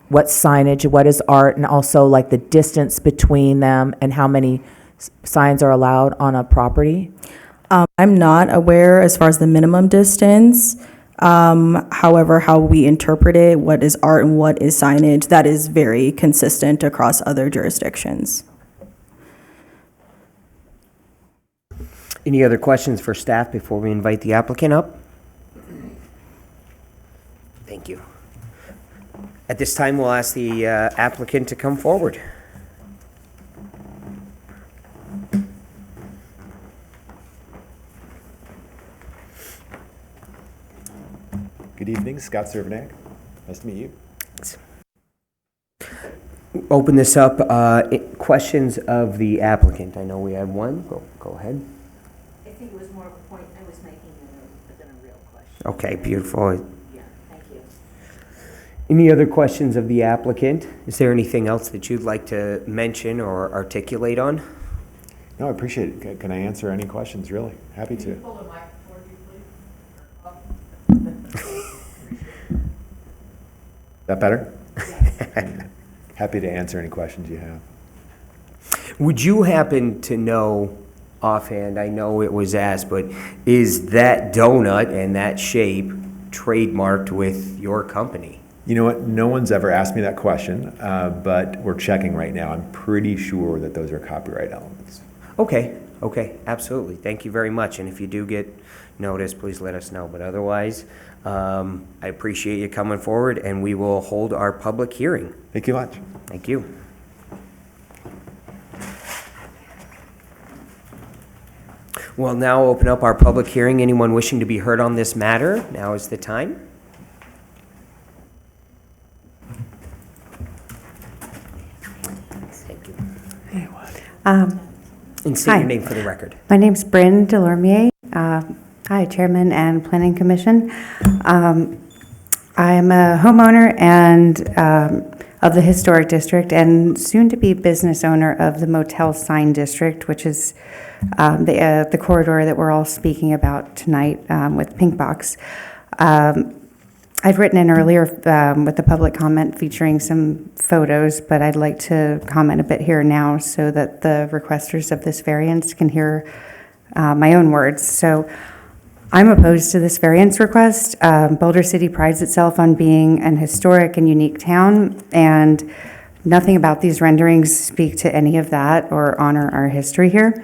what's signage, what is art, and also like the distance between them and how many signs are allowed on a property? I'm not aware as far as the minimum distance. However, how we interpret it, what is art and what is signage, that is very consistent across other jurisdictions. Any other questions for staff before we invite the applicant up? Thank you. At this time, we'll ask the applicant to come forward. Good evening, Scott Cervenak. Nice to meet you. Open this up. Questions of the applicant. I know we had one. Go ahead. I think it was more of a point I was making than a real question. Okay, beautiful. Yeah, thank you. Any other questions of the applicant? Is there anything else that you'd like to mention or articulate on? No, I appreciate it. Can I answer any questions, really? Happy to. That better? Happy to answer any questions you have. Would you happen to know offhand, I know it was asked, but is that donut and that shape trademarked with your company? You know what? No one's ever asked me that question, but we're checking right now. I'm pretty sure that those are copyright elements. Okay, absolutely. Thank you very much. And if you do get notice, please let us know. But otherwise, I appreciate you coming forward, and we will hold our public hearing. Thank you much. Thank you. We'll now open up our public hearing. Anyone wishing to be heard on this matter, now is the time. Thank you. And state Hi. your name for the record. My name's Bryn Delormier. Hi, Chairman and Planning Commission. I'm a homeowner and of the Historic District and soon-to-be business owner of the Motel Sign District, which is the corridor that we're all speaking about tonight with Pink Box. I've written in earlier with the public comment featuring some photos, but I'd like to comment a bit here now so that the requesters of this variance can hear my own words. So I'm opposed to this variance request. Boulder City prides itself on being an historic and unique town, and nothing about these renderings speak to any of that or honor our history here.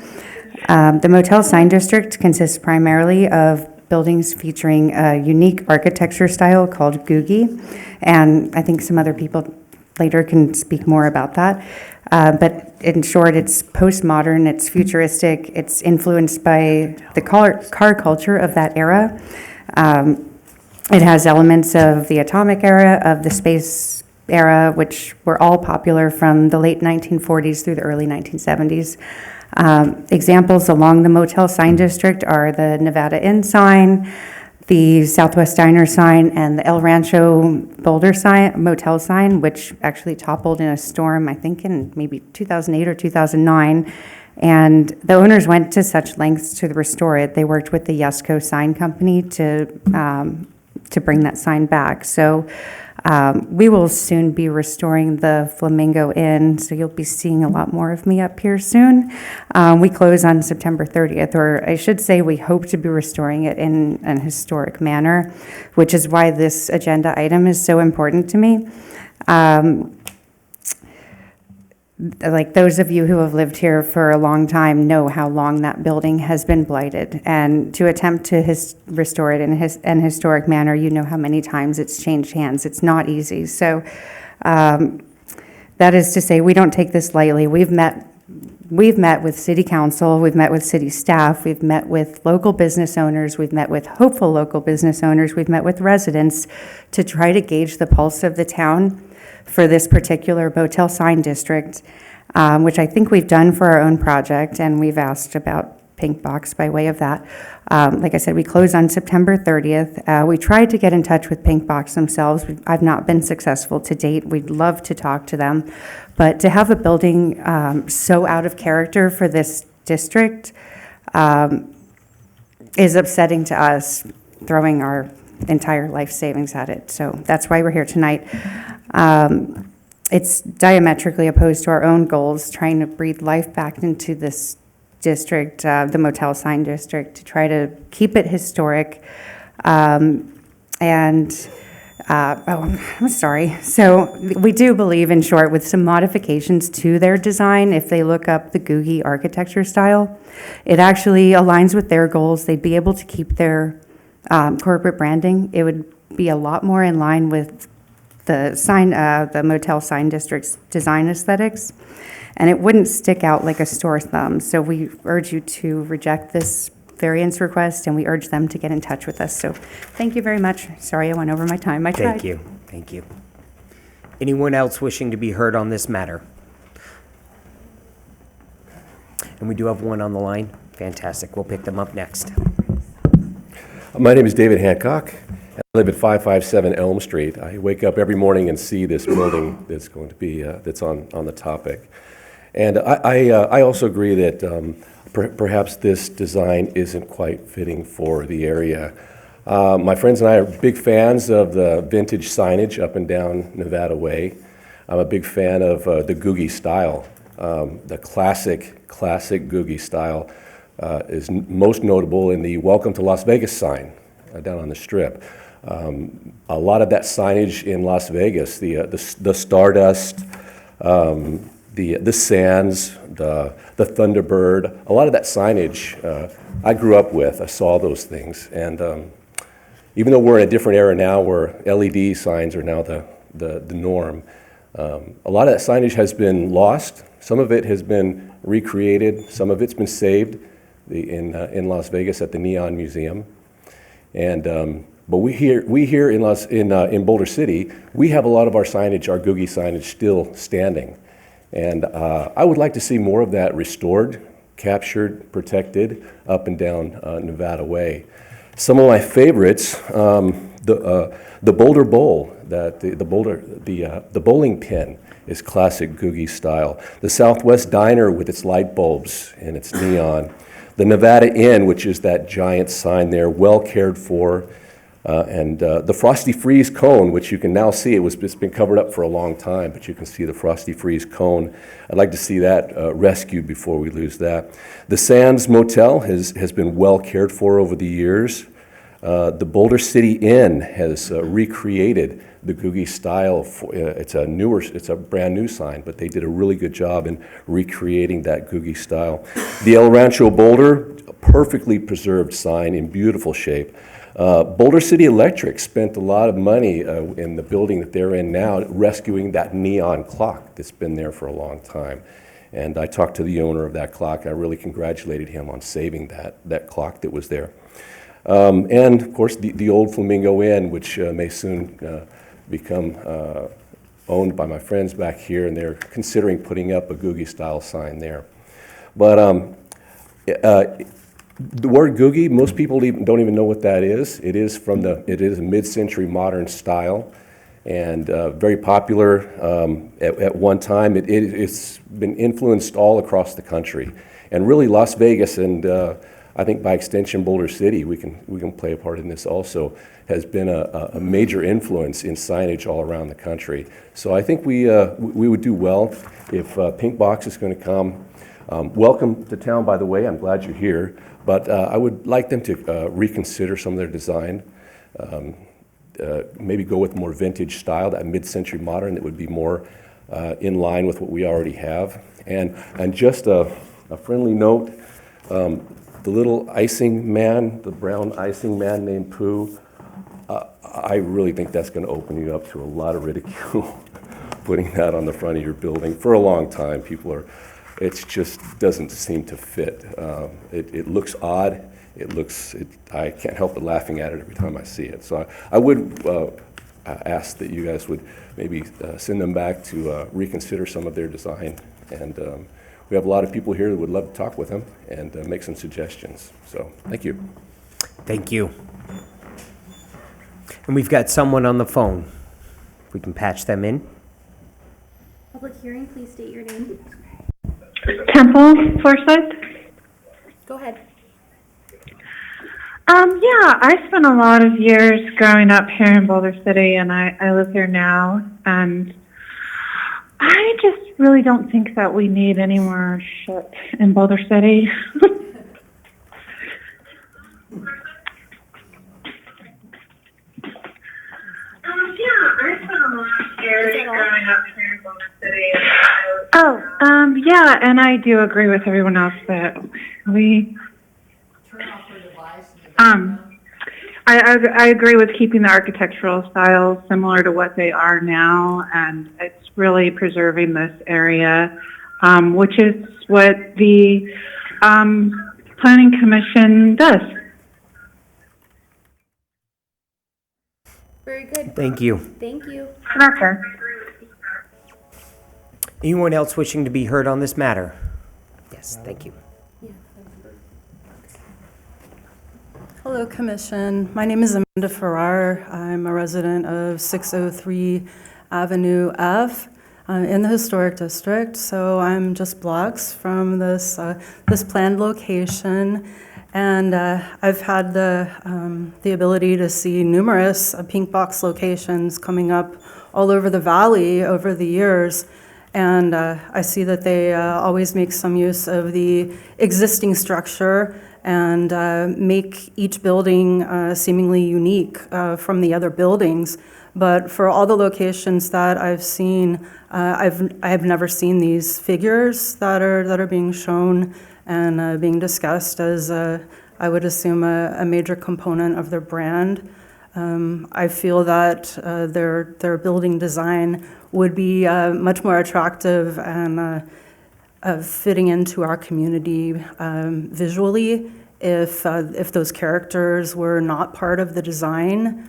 The Motel Sign District consists primarily of buildings featuring a unique architecture style called Googie, and I think some other people later can speak more about that. But in short, it's postmodern, it's futuristic, it's influenced by the car culture of that era. It has elements of the atomic era, of the space era, which were all popular from the late 1940s through the early 1970s. Examples along the Motel Sign District are the Nevada Inn sign, the Southwest Diner sign, and the El Rancho Boulder sign, Motel sign, which actually toppled in a storm, I think in maybe 2008 or 2009. And the owners went to such lengths to restore it. They worked with the Yesco Sign Company to bring that sign back. So we will soon be restoring the Flamingo Inn, so you'll be seeing a lot more of me up here soon. We close on September 30th, or I should say we hope to be restoring it in an historic manner, which is why this agenda item is so important to me. Like those of you who have lived here for a long time know how long that building has been blighted. And to attempt to restore it in an historic manner, you know how many times it's changed hands. It's not easy. So that is to say, we don't take this lightly. We've met with city council, we've met with city staff, we've met with local business owners, we've met with hopeful local business owners, we've met with residents to try to gauge the pulse of the town for this particular Motel Sign District, which I think we've done for our own project, and we've asked about Pink Box by way of that. Like I said, we close on September 30th. We tried to get in touch with Pink Box themselves. I've not been successful to date. We'd love to talk to them, but to have a building so out of character for this district is upsetting to us, throwing our entire life savings at it. So that's why we're here tonight. It's diametrically opposed to our own goals, trying to breathe life back into this district, the Motel Sign District, to try to keep it historic. And, I'm sorry. So we do believe, in short, with some modifications to their design, if they look up the Googie architecture style, it actually aligns with their goals. They'd be able to keep their corporate branding. It would be a lot more in line with the motel sign district's design aesthetics, and it wouldn't stick out like a sore thumb. So we urge you to reject this variance request, and we urge them to get in touch with us. So thank you very much. Sorry I went over my time. I tried. Thank you. Thank you. Anyone else wishing to be heard on this matter? And we do have one on the line. Fantastic. We'll pick them up next. My name is David Hancock. I live at 557 Elm Street. I wake up every morning and see this building that's going to be, that's on the topic. And I also agree that perhaps this design isn't quite fitting for the area. My friends and I are big fans of the vintage signage up and down Nevada Way. I'm a big fan of the Googie style. The classic Googie style is most notable in the Welcome to Las Vegas sign down on the Strip. A lot of that signage in Las Vegas, the Stardust, the Sands, the Thunderbird, a lot of that signage I grew up with. I saw those things, and even though we're in a different era now, where LED signs are now the norm, a lot of that signage has been lost. Some of it has been recreated. Some of it's been saved in Las Vegas at the Neon Museum, and. But we here in Boulder City, we have a lot of our signage, our Googie signage, still standing, and I would like to see more of that restored, captured, protected up and down Nevada Way. Some of my favorites, the Boulder Bowl, the bowling pin is classic Googie style. The Southwest Diner with its light bulbs and its neon. The Nevada Inn, which is that giant sign there, well cared for. And the Frosty Freeze cone, which you can now see, it's been covered up for a long time, but you can see the Frosty Freeze cone. I'd like to see that rescued before we lose that. The Sands Motel has been well cared for over the years. The Boulder City Inn has recreated the Googie style. It's a brand new sign, but they did a really good job in recreating that Googie style. The El Rancho Boulder, a perfectly preserved sign in beautiful shape. Boulder City Electric spent a lot of money in the building that they're in now rescuing that neon clock that's been there for a long time. And I talked to the owner of that clock. I really congratulated him on saving that clock that was there. And of course, the old Flamingo Inn, which may soon become owned by my friends back here, and they're considering putting up a Googie style sign there. But the word Googie, most people don't even know what that is. It is a mid-century modern style, and very popular at one time. It's been influenced all across the country, and really Las Vegas, and I think by extension Boulder City, we can play a part in this also, has been a major influence in signage all around the country. So I think we would do well if Pink Box is going to come. Welcome to town, by the way. I'm glad you're here. But I would like them to reconsider some of their design, maybe go with more vintage style, that mid-century modern that would be more in line with what we already have. And just a friendly note, the little icing man, the brown icing man named Pooh, I really think that's going to open you up to a lot of ridicule, putting that on the front of your building. For a long time, it just doesn't seem to fit. It looks odd. I can't help but laughing at it every time I see it. So I would ask that you guys would maybe send them back to reconsider some of their design. And we have a lot of people here that would love to talk with them and make some suggestions. So thank you. Thank you. And we've got someone on the phone. If we can patch them in. Public hearing, please state your name. Temple Forsyth. Go ahead. Yeah, I spent a lot of years growing up here in Boulder City, and I live here now, and I just really don't think that we need any more shit in Boulder City. growing up here in Boulder City. Yeah, and I do agree with everyone else that we. I agree with keeping the architectural styles similar to what they are now, and it's really preserving this area, which is what the Planning Commission does. Very good. Thank you. Thank you. Okay. Anyone else wishing to be heard on this matter? Yes, thank you. Hello, Commission. My name is Amanda Farrar. I'm a resident of 603 Avenue F in the Historic District. So I'm just blocks from this planned location. And I've had the ability to see numerous pink box locations coming up all over the valley over the years. And I see that they always make some use of the existing structure and make each building seemingly unique from the other buildings. But for all the locations that I've seen, I've never seen these figures that are being shown and being discussed as I would assume a major component of their brand. I feel that their building design would be much more attractive and fitting into our community visually if those characters were not part of the design.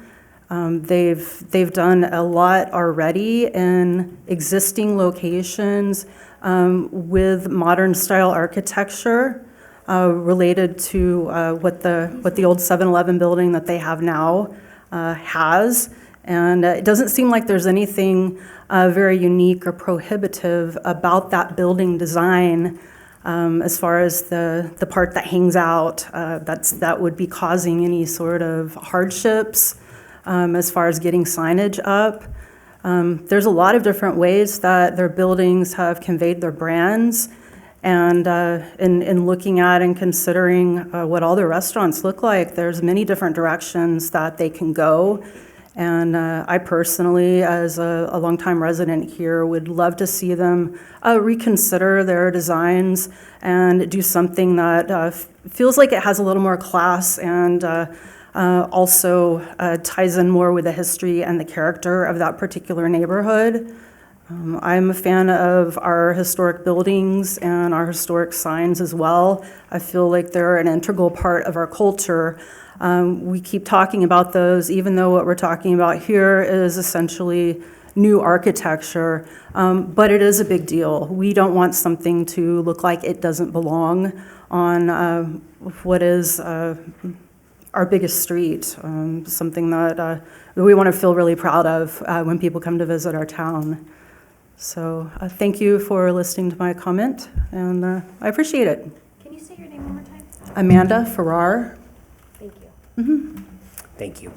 They've done a lot already in existing locations with modern style architecture related to what the old 7-Eleven building that they have now has. And it doesn't seem like there's anything very unique or prohibitive about that building design as far as the part that hangs out. That would be causing any sort of hardships as far as getting signage up. There's a lot of different ways that their buildings have conveyed their brands. And in looking at and considering what all their restaurants look like, there's many different directions that they can go. And I personally, as a longtime resident here, would love to see them reconsider their designs and do something that feels like it has a little more class and also ties in more with the history and the character of that particular neighborhood. I'm a fan of our historic buildings and our historic signs as well. I feel like they're an integral part of our culture. We keep talking about those, even though what we're talking about here is essentially new architecture, but it is a big deal. We don't want something to look like it doesn't belong on what is our biggest street, something that we want to feel really proud of when people come to visit our town. So thank you for listening to my comment, and I appreciate it. Can you say your name one more time? Amanda Farrar. Thank you. Thank you.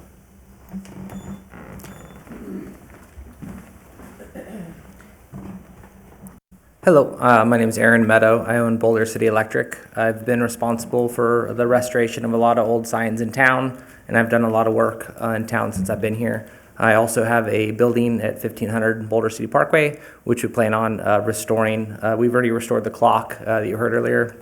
Hello, my name is Aaron Meadow. I own Boulder City Electric. I've been responsible for the restoration of a lot of old signs in town, and I've done a lot of work in town since I've been here. I also have a building at 1500 Boulder City Parkway, which we plan on restoring. We've already restored the clock that you heard earlier,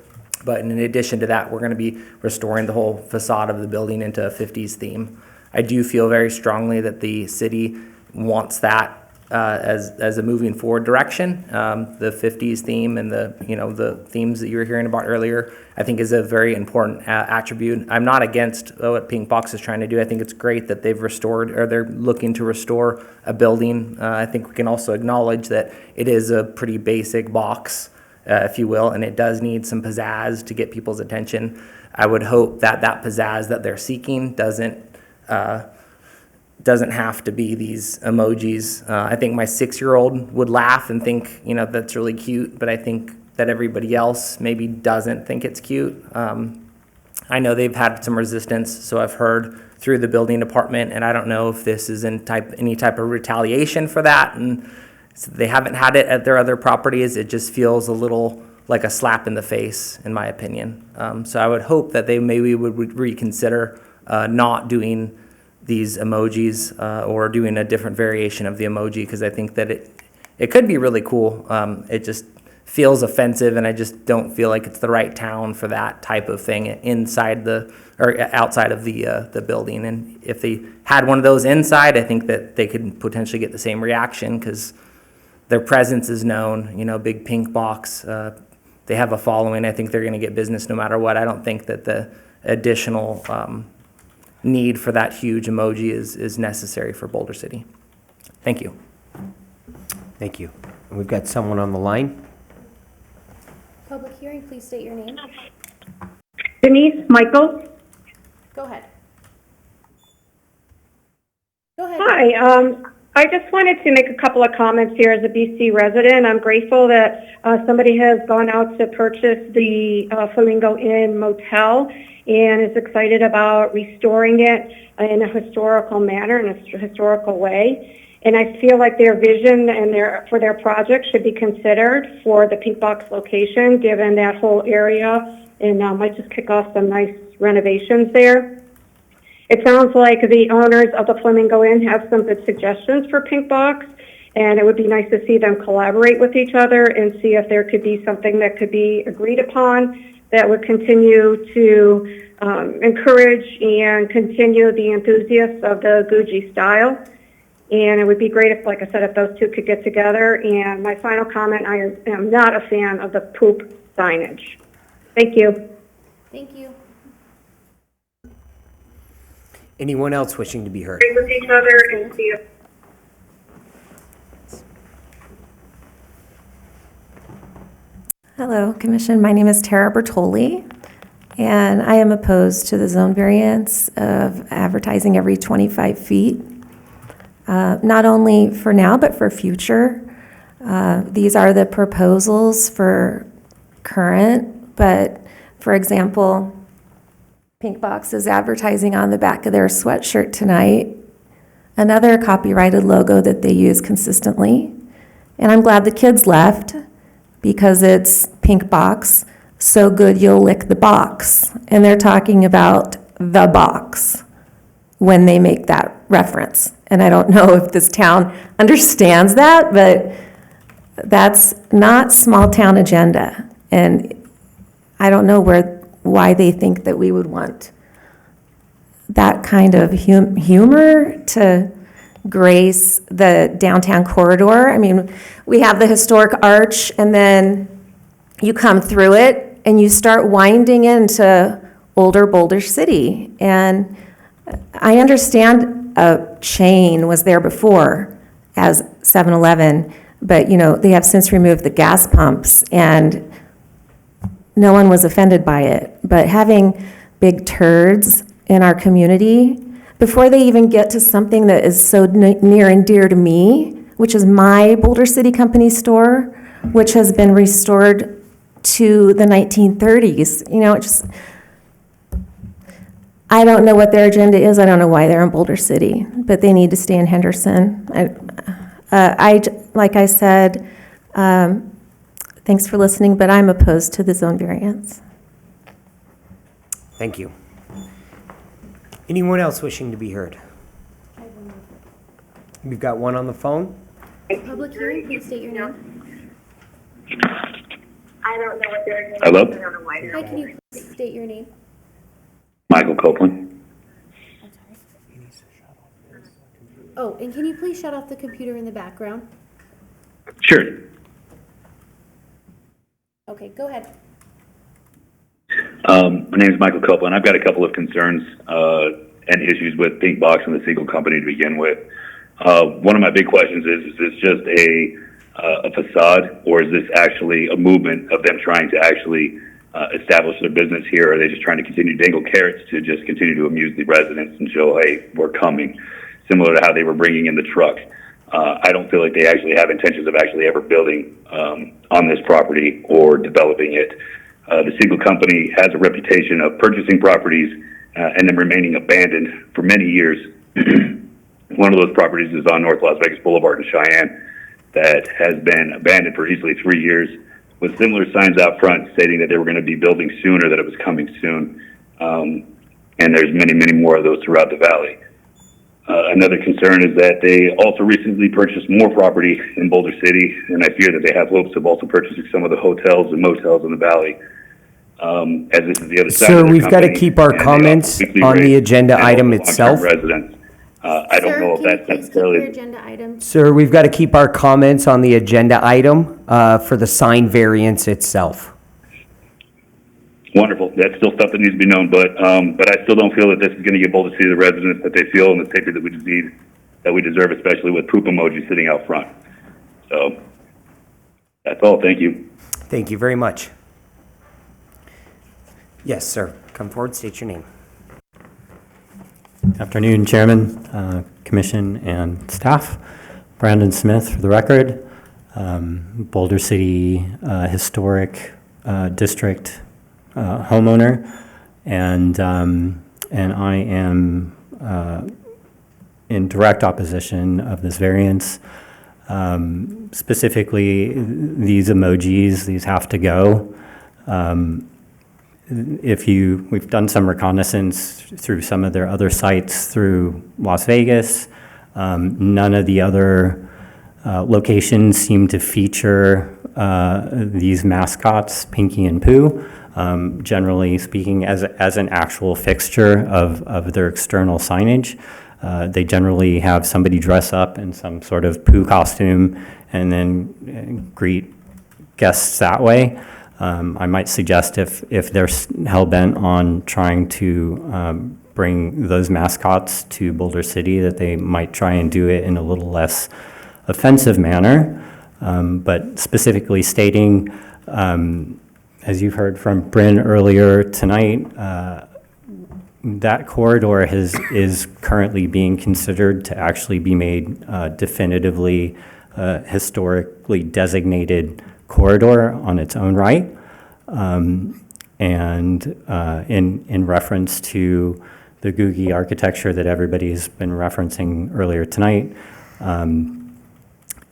but in addition to that, we're going to be restoring the whole facade of the building into a 50s theme. I do feel very strongly that the city wants that as a moving forward direction. The 50s theme and the themes that you were hearing about earlier, I think is a very important attribute. I'm not against what Pink Box is trying to do. I think it's great that they've restored, or they're looking to restore a building. I think we can also acknowledge that it is a pretty basic box, if you will, and it does need some pizzazz to get people's attention. I would hope that that pizzazz that they're seeking doesn't have to be these emojis. I think my 6-year-old would laugh and think, that's really cute, but I think that everybody else maybe doesn't think it's cute. I know they've had some resistance, so I've heard through the building department, and I don't know if this is any type of retaliation for that, and so they haven't had it at their other properties. It just feels a little like a slap in the face, in my opinion. So I would hope that they maybe would reconsider not doing these emojis or doing a different variation of the emoji, because I think that it could be really cool. It just feels offensive, and I just don't feel like it's the right town for that type of thing inside or outside of the building. And if they had one of those inside, I think that they could potentially get the same reaction because their presence is known. Big pink box. They have a following. I think they're going to get business no matter what. I don't think that the additional need for that huge emoji is necessary for Boulder City. Thank you. Thank you. And we've got someone on the line. Public hearing, please state your name. Denise Michaels. Go ahead. Go ahead. Hi. I just wanted to make a couple of comments here as a BC resident. I'm grateful that somebody has gone out to purchase the Flamingo Inn Motel and is excited about restoring it in a historical manner, in a historical way. And I feel like their vision and for their project should be considered for the Pink Box location, given that whole area, and might just kick off some nice renovations there. It sounds like the owners of the Flamingo Inn have some good suggestions for Pink Box, and it would be nice to see them collaborate with each other and see if there could be something that could be agreed upon that would continue to encourage and continue the enthusiasts of the Gucci style. And it would be great if, like I said, if those two could get together. And my final comment, I am not a fan of the poop signage. Thank you. Thank you. Anyone else wishing to be heard? With each other and see if Hello, Commission. My name is Tara Bertoli, and I am opposed to the zone variance of advertising every 25 feet. Not only for now, but for future. These are the proposals for current, but for example, Pink Box is advertising on the back of their sweatshirt tonight, another copyrighted logo that they use consistently. And I'm glad the kids left because it's Pink Box, so good you'll lick the box. And they're talking about the box when they make that reference. And I don't know if this town understands that, but that's not small town agenda. And I don't know why they think that we would want that kind of humor to grace the downtown corridor. I mean, we have the historic arch, and then you come through it and you start winding into older Boulder City. And I understand a chain was there before as 7-Eleven, but they have since removed the gas pumps and no one was offended by it. But having big turds in our community, before they even get to something that is so near and dear to me, which is my Boulder City Company store, which has been restored to the 1930s, it just, I don't know what their agenda is. I don't know why they're in Boulder City, but they need to stay in Henderson. Like I said, thanks for listening, but I'm opposed to the zone variance. Thank you. Anyone else wishing to be heard? We've got one on the phone. Public hearing, please state your name. I don't know what they're doing. Hello? I don't know why they're Hi, can you please state your name? Michael Copeland. I'm sorry. Oh, and can you please shut off the computer in the background? Sure. Okay, go ahead. My name is Michael Copeland. I've got a couple of concerns and issues with Pink Box and the Siegel Company to begin with. One of my big questions is this just a facade, or is this actually a movement of them trying to actually establish their business here? Or are they just trying to continue to dangle carrots to just continue to amuse the residents and show, hey, we're coming, similar to how they were bringing in the truck? I don't feel like they actually have intentions of actually ever building on this property or developing it. The Siegel Company has a reputation of purchasing properties and then remaining abandoned for many years. One of those properties is on North Las Vegas Boulevard in Cheyenne that has been abandoned for easily 3 years, with similar signs out front stating that they were going to be building soon or that it was coming soon. And there's many, many more of those throughout the valley. Another concern is that they also recently purchased more property in Boulder City, and I fear that they have hopes of also purchasing some of the hotels and motels in the valley. As this is the other side Sir, of their we've got to company, keep our and they comments offer weekly on the rates agenda and item also long-term itself. Residents. I don't know if that's necessarily. agenda item? Sir, we've got to keep our comments on the agenda item for the sign variance itself. Wonderful. That's still stuff that needs to be known, but I still don't feel that this is going to give Boulder City the residents that they feel and the safety that we deserve, especially with poop emoji sitting out front. So that's all. Thank you. Thank you very much. Yes, sir. Come forward, state your name. Afternoon, Chairman, Commission, and staff. Brandon Smith, for the record, Boulder City Historic District homeowner, and I am in direct opposition of this variance. Specifically, these emojis, these have to go. We've done some reconnaissance through some of their other sites through Las Vegas. None of the other locations seem to feature these mascots, Pinky and Pooh. Generally speaking, as an actual fixture of their external signage. They generally have somebody dress up in some sort of Pooh costume and then greet guests that way. I might suggest if they're hell-bent on trying to bring those mascots to Boulder City, that they might try and do it in a little less offensive manner. But specifically stating, as you've heard from Bryn earlier tonight, that corridor is currently being considered to actually be made definitively historically designated corridor on its own right. And in reference to the Googie architecture that everybody's been referencing earlier tonight, and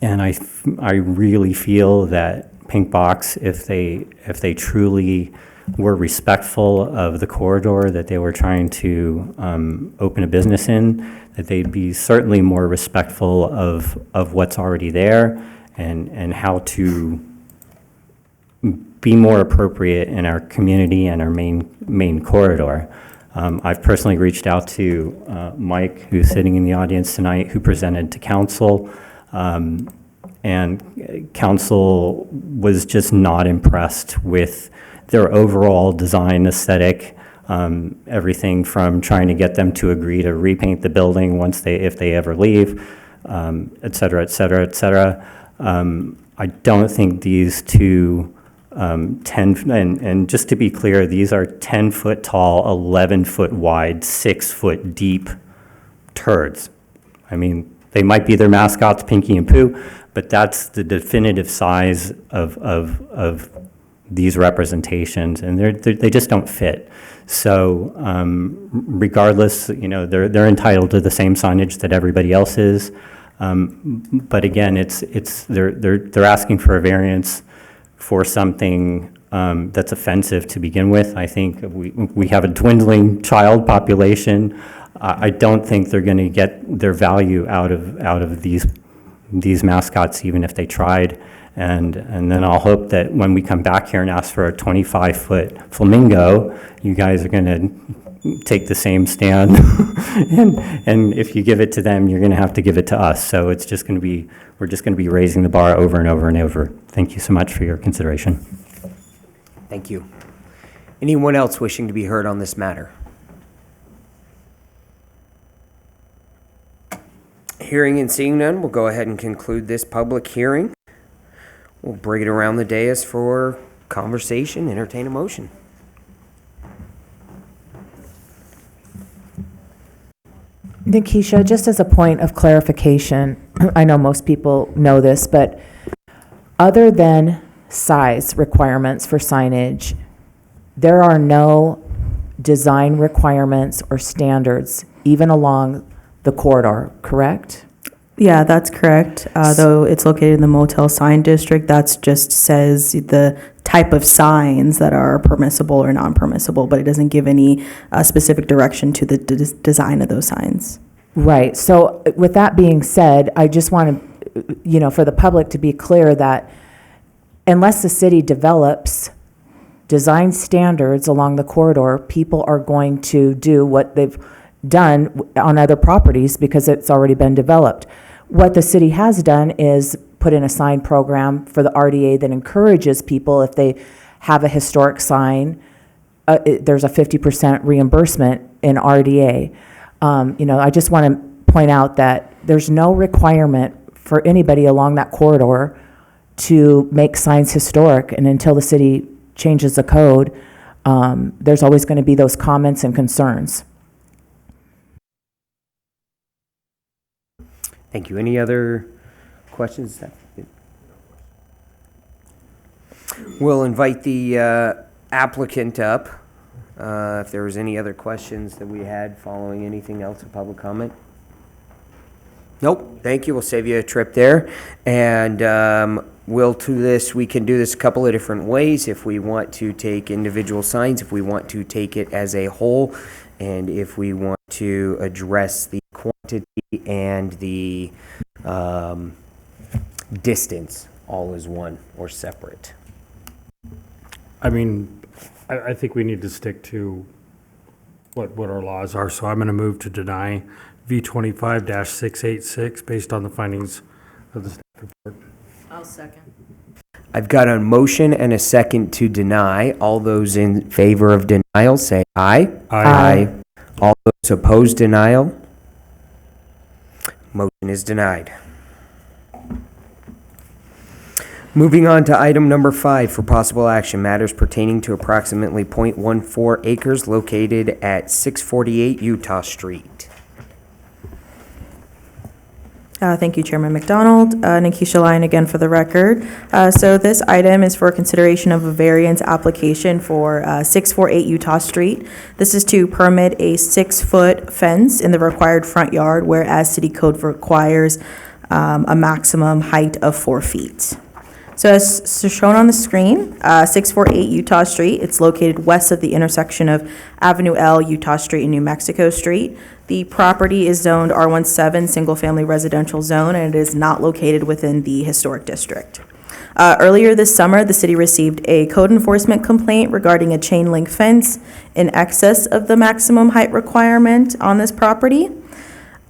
I really feel that Pink Box, if they truly were respectful of the corridor that they were trying to open a business in, that they'd be certainly more respectful of what's already there and how to be more appropriate in our community and our main corridor. I've personally reached out to Mike, who's sitting in the audience tonight, who presented to council. And council was just not impressed with their overall design aesthetic, everything from trying to get them to agree to repaint the building if they ever leave, et cetera, et cetera, et cetera. I don't think these two and just to be clear, these are 10-foot tall, 11-foot wide, 6-foot deep turds. I mean, they might be their mascots, Pinky and Pooh, but that's the definitive size of these representations, and they just don't fit. So regardless, they're entitled to the same signage that everybody else is. But again, they're asking for a variance for something that's offensive to begin with. I think we have a dwindling child population. I don't think they're going to get their value out of these mascots, even if they tried. And then I'll hope that when we come back here and ask for a 25-foot flamingo, you guys are going to take the same stand. and if you give it to them, you're going to have to give it to us. So it's just going to be, we're just going to be raising the bar over and over and over. Thank you so much for your consideration. Thank you. Anyone else wishing to be heard on this matter? Hearing and seeing none, we'll go ahead and conclude this public hearing. We'll bring it around the dais for conversation, entertain a motion. Nikisha, just as a point of clarification, I know most people know this, but other than size requirements for signage, there are no design requirements or standards even along the corridor, correct? Yeah, that's correct. Though it's located in the motel sign district, that's just says the type of signs that are permissible or non-permissible, but it doesn't give any specific direction to the design of those signs. Right. So with that being said, I just want to, for the public to be clear that unless the city develops design standards along the corridor, people are going to do what they've done on other properties because it's already been developed. What the city has done is put in a sign program for the RDA that encourages people, if they have a historic sign, there's a 50% reimbursement in RDA. I just want to point out that there's no requirement for anybody along that corridor to make signs historic, and until the city changes the code, there's always going to be those comments and concerns. Thank you. Any other questions? We'll invite the applicant up if there was any other questions that we had following anything else in public comment. Nope. Thank you. We'll save you a trip there. And we can do this a couple of different ways. If we want to take individual signs, if we want to take it as a whole, and if we want to address the quantity and the distance all as one or separate. I mean, I think we need to stick to what our laws are, so I'm going to move to deny V25-686 based on the findings of the staff report. I'll second. I've got a motion and a second to deny. All those in favor of denial say aye. Aye. All those opposed denial? Motion is denied. Moving on to item number 5 for possible action, matters pertaining to approximately .14 acres located at 648 Utah Street. Thank you, Chairman McDonald. Nikisha Lyon again for the record. So this item is for consideration of a variance application for 648 Utah Street. This is to permit a 6-foot fence in the required front yard, whereas city code requires a maximum height of 4 feet. So as shown on the screen, 648 Utah Street, it's located west of the intersection of Avenue L, Utah Street, and New Mexico Street. The property is zoned R17, single-family residential zone, and it is not located within the historic district. Earlier this summer, the city received a code enforcement complaint regarding a chain link fence in excess of the maximum height requirement on this property.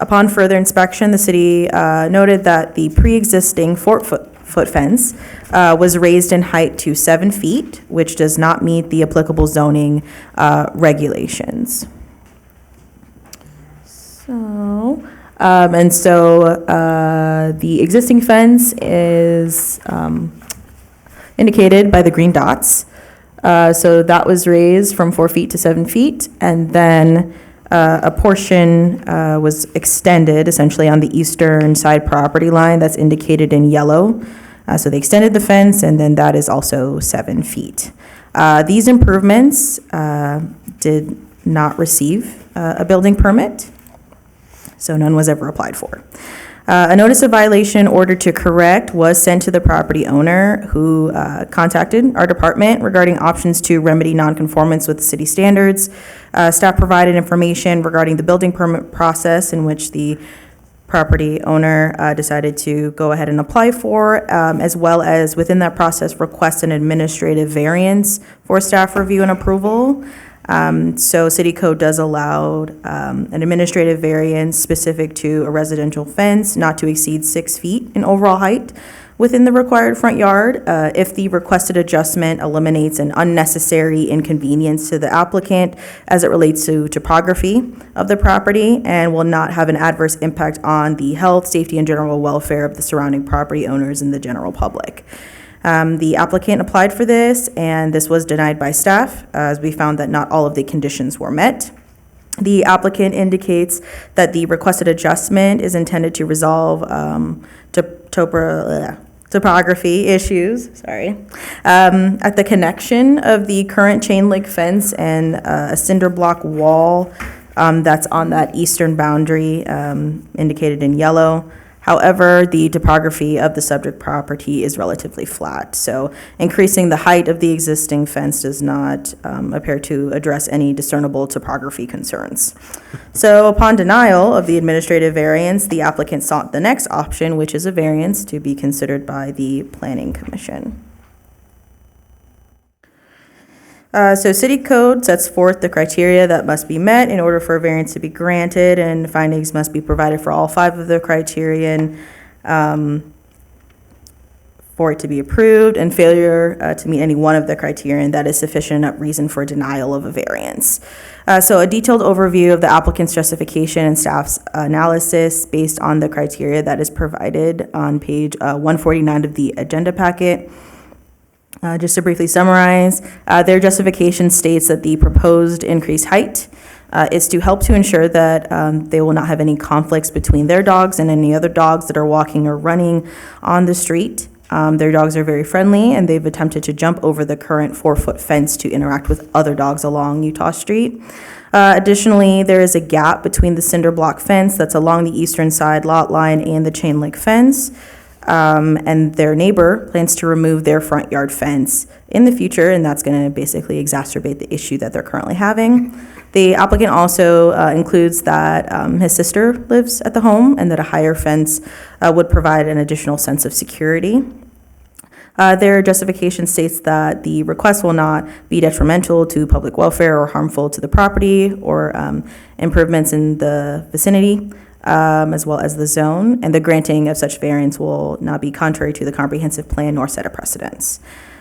Upon further inspection, the city noted that the pre-existing 4-foot fence was raised in height to 7 feet, which does not meet the applicable zoning regulations. So, the existing fence is indicated by the green dots. So that was raised from 4 feet to 7 feet, and then a portion was extended essentially on the eastern side property line that's indicated in yellow. So they extended the fence, and then that is also 7 feet. These improvements did not receive a building permit, so none was ever applied for. A notice of violation ordered to correct was sent to the property owner, who contacted our department regarding options to remedy nonconformance with city standards. Staff provided information regarding the building permit process in which the property owner decided to go ahead and apply for, as well as within that process request an administrative variance for staff review and approval. So city code does allow an administrative variance specific to a residential fence not to exceed 6 feet in overall height within the required front yard if the requested adjustment eliminates an unnecessary inconvenience to the applicant as it relates to topography of the property and will not have an adverse impact on the health, safety, and general welfare of the surrounding property owners and the general public. The applicant applied for this, and this was denied by staff, as we found that not all of the conditions were met. The applicant indicates that the requested adjustment is intended to resolve topography issues, at the connection of the current chain link fence and a cinder block wall that's on that eastern boundary indicated in yellow. However, the topography of the subject property is relatively flat, so increasing the height of the existing fence does not appear to address any discernible topography concerns. So upon denial of the administrative variance, the applicant sought the next option, which is a variance to be considered by the Planning Commission. So city code sets forth the criteria that must be met in order for a variance to be granted, and findings must be provided for all 5 of the criterion for it to be approved, and failure to meet any one of the criterion that is sufficient enough reason for denial of a variance. So a detailed overview of the applicant's justification and staff's analysis based on the criteria that is provided on page 149 of the agenda packet. Just to briefly summarize, their justification states that the proposed increased height is to help to ensure that they will not have any conflicts between their dogs and any other dogs that are walking or running on the street. Their dogs are very friendly, and they've attempted to jump over the current 4-foot fence to interact with other dogs along Utah Street. Additionally, there is a gap between the cinder block fence that's along the eastern side lot line and the chain link fence. And their neighbor plans to remove their front yard fence in the future, and that's going to basically exacerbate the issue that they're currently having. The applicant also includes that his sister lives at the home and that a higher fence would provide an additional sense of security. Their justification states that the request will not be detrimental to public welfare or harmful to the property or improvements in the vicinity. As well as the zone, and the granting of such variance will not be contrary to the comprehensive plan nor set a precedence.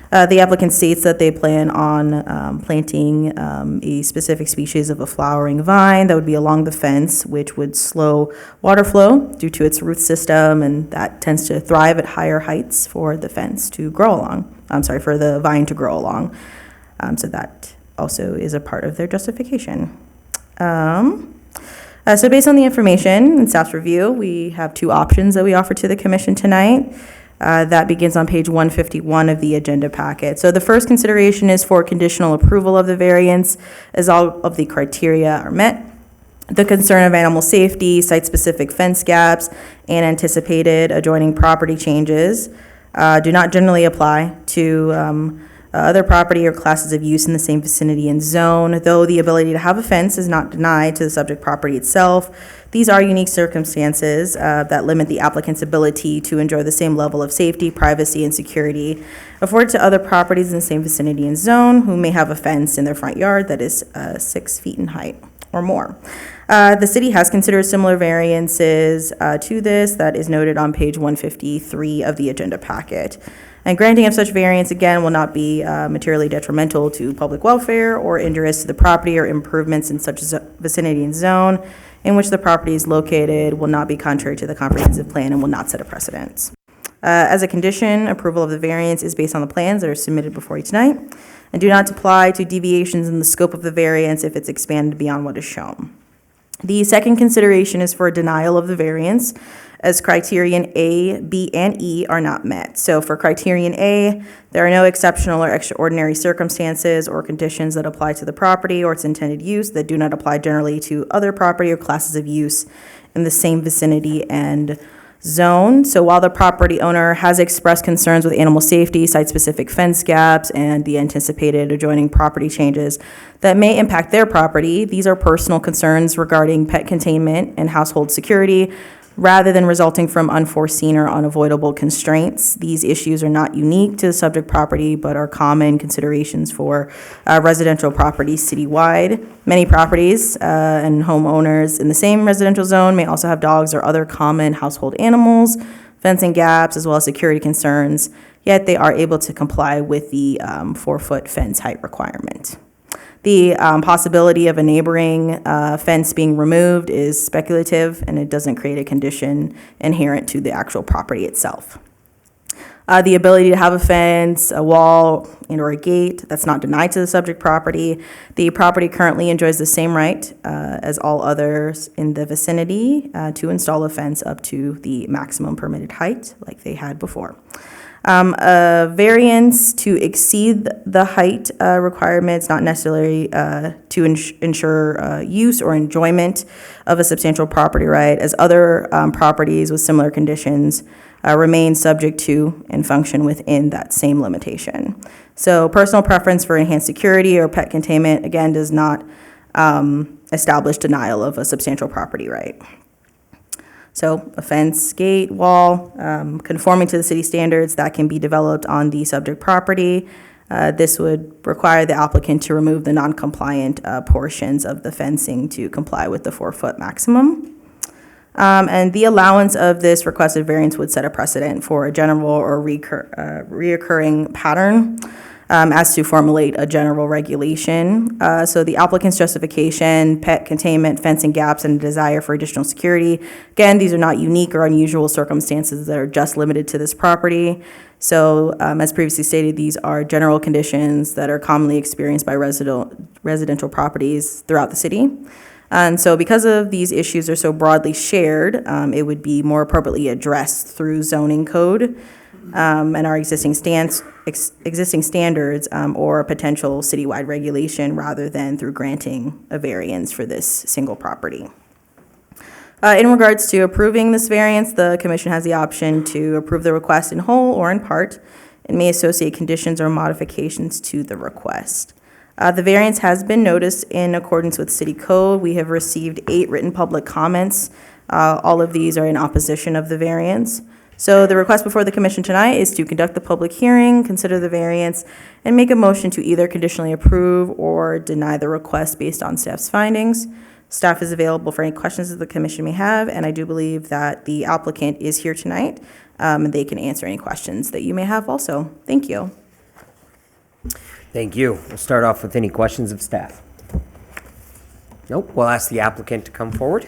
The applicant states that they plan on planting a specific species of a flowering vine that would be along the fence, which would slow water flow due to its root system, and that tends to thrive at higher heights for the fence to grow along. For the vine to grow along. So that also is a part of their justification. So based on the information and staff's review, we have 2 options that we offer to the commission tonight. That begins on page 151 of the agenda packet. So the first consideration is for conditional approval of the variance as all of the criteria are met. The concern of animal safety, site-specific fence gaps, and anticipated adjoining property changes do not generally apply to other property or classes of use in the same vicinity and zone. Though the ability to have a fence is not denied to the subject property itself, these are unique circumstances that limit the applicant's ability to enjoy the same level of safety, privacy, and security afforded to other properties in the same vicinity and zone who may have a fence in their front yard that is 6 feet in height or more. The city has considered similar variances to this that is noted on page 153 of the agenda packet. And granting of such variance, again, will not be materially detrimental to public welfare or injurious to the property or improvements in such vicinity and zone in which the property is located, will not be contrary to the comprehensive plan, and will not set a precedence. As a condition, approval of the variance is based on the plans that are submitted before you tonight and do not apply to deviations in the scope of the variance if it's expanded beyond what is shown. The second consideration is for denial of the variance as criterion A, B, and E are not met. So for criterion A, there are no exceptional or extraordinary circumstances or conditions that apply to the property or its intended use that do not apply generally to other property or classes of use in the same vicinity and zone. So while the property owner has expressed concerns with animal safety, site-specific fence gaps, and the anticipated adjoining property changes that may impact their property, these are personal concerns regarding pet containment and household security, rather than resulting from unforeseen or unavoidable constraints. These issues are not unique to the subject property, but are common considerations for residential properties citywide. Many properties and homeowners in the same residential zone may also have dogs or other common household animals, fencing gaps, as well as security concerns, yet they are able to comply with the 4-foot fence height requirement. The possibility of a neighboring fence being removed is speculative, and it doesn't create a condition inherent to the actual property itself. The ability to have a fence, a wall, and/or a gate that's not denied to the subject property. The property currently enjoys the same right as all others in the vicinity to install a fence up to the maximum permitted height like they had before. A variance to exceed the height requirements, not necessarily to ensure use or enjoyment of a substantial property right, as other properties with similar conditions remain subject to and function within that same limitation. So personal preference for enhanced security or pet containment, again, does not establish denial of a substantial property right. So a fence, gate, wall, conforming to the city standards that can be developed on the subject property. This would require the applicant to remove the non-compliant portions of the fencing to comply with the 4-foot maximum. And the allowance of this requested variance would set a precedent for a general or reoccurring pattern as to formulate a general regulation. So the applicant's justification, pet containment, fencing gaps, and a desire for additional security. Again, these are not unique or unusual circumstances that are just limited to this property. So as previously stated, these are general conditions that are commonly experienced by residential properties throughout the city. And so because of these issues are so broadly shared, it would be more appropriately addressed through zoning code and our existing standards or a potential citywide regulation rather than through granting a variance for this single property. In regards to approving this variance, the commission has the option to approve the request in whole or in part and may associate conditions or modifications to the request. The variance has been noticed in accordance with city code. We have received 8 written public comments. All of these are in opposition of the variance. So the request before the commission tonight is to conduct the public hearing, consider the variance, and make a motion to either conditionally approve or deny the request based on staff's findings. Staff is available for any questions that the commission may have, and I do believe that the applicant is here tonight, and they can answer any questions that you may have also. Thank you. Thank you. We'll start off with any questions of staff. Nope, we'll ask the applicant to come forward.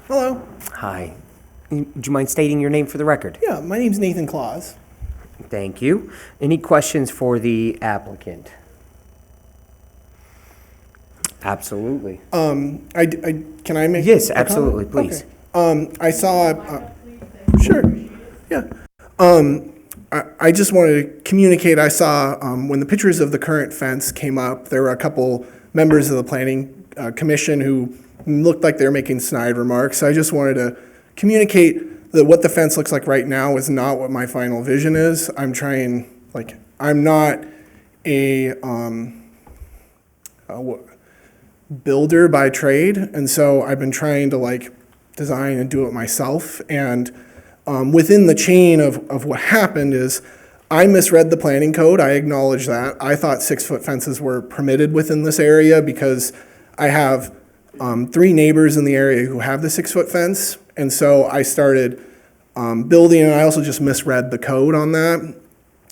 Hello. Hi. Would you mind stating your name for the record? Yeah, my name's Nathan Claus. Thank you. Any questions for the applicant? Absolutely. Can I make? Yes, a absolutely, comment? please. Okay. I saw. Sure. Yeah. I just wanted to communicate. I saw when the pictures of the current fence came up, there were a couple members of the planning commission who looked like they were making snide remarks. I just wanted to communicate that what the fence looks like right now is not what my final vision is. I'm not a builder by trade, and so I've been trying to design and do it myself. And within the chain of what happened is I misread the planning code. I acknowledge that. I thought 6-foot fences were permitted within this area because I have 3 neighbors in the area who have the 6-foot fence. And so I started building, and I also just misread the code on that.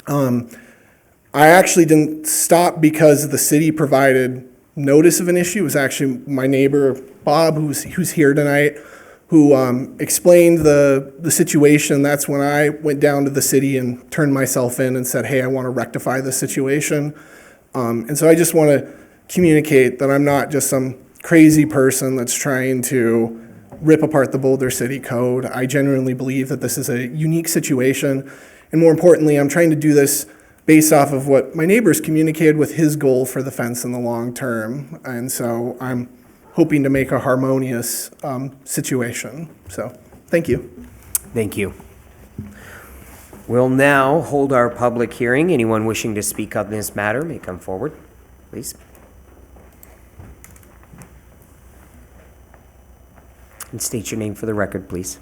I actually didn't stop because the city provided notice of an issue. It was actually my neighbor, Bob, who's here tonight, who explained the situation. That's when I went down to the city and turned myself in and said, hey, I want to rectify the situation. And so I just want to communicate that I'm not just some crazy person that's trying to rip apart the Boulder City Code. I genuinely believe that this is a unique situation. And more importantly, I'm trying to do this based off of what my neighbors communicated with his goal for the fence in the long term. And so I'm hoping to make a harmonious situation. So thank you. Thank you. We'll now hold our public hearing. Anyone wishing to speak on this matter may come forward, please. And state your name for the record, please.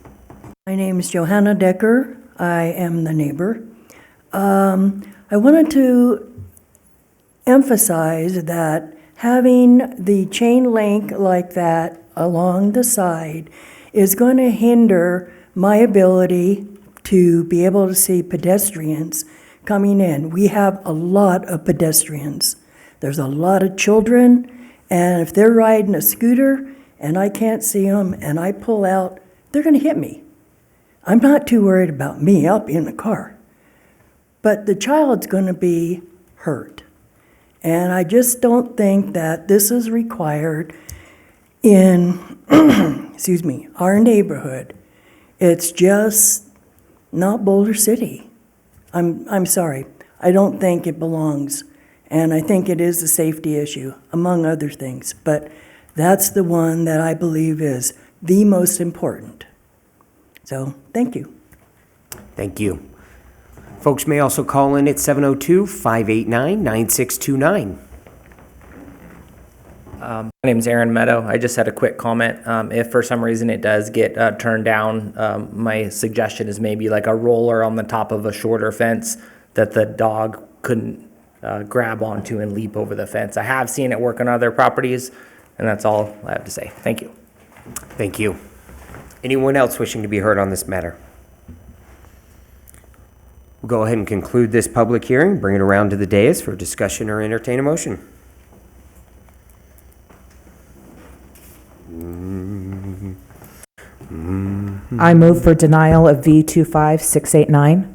My name is Johanna Decker. I am the neighbor. I wanted to emphasize that having the chain link like that along the side is going to hinder my ability to be able to see pedestrians coming in. We have a lot of pedestrians. There's a lot of children, and if they're riding a scooter and I can't see them and I pull out, they're going to hit me. I'm not too worried about me. I'll be in the car. But the child's going to be hurt. And I just don't think that this is required. in, excuse me, our neighborhood. It's just not Boulder City. I'm sorry. I don't think it belongs. And I think it is a safety issue, among other things. But that's the one that I believe is the most important. So, thank you. Thank you. Folks may also call in at 702-589-9629. My name's Aaron Meadow. I just had a quick comment. If for some reason it does get turned down, my suggestion is maybe like a roller on the top of a shorter fence that the dog couldn't grab onto and leap over the fence. I have seen it work on other properties, and that's all I have to say. Thank you. Thank you. Anyone else wishing to be heard on this matter? We'll go ahead and conclude this public hearing, bring it around to the dais for discussion or entertain a motion. I move for denial of V25689.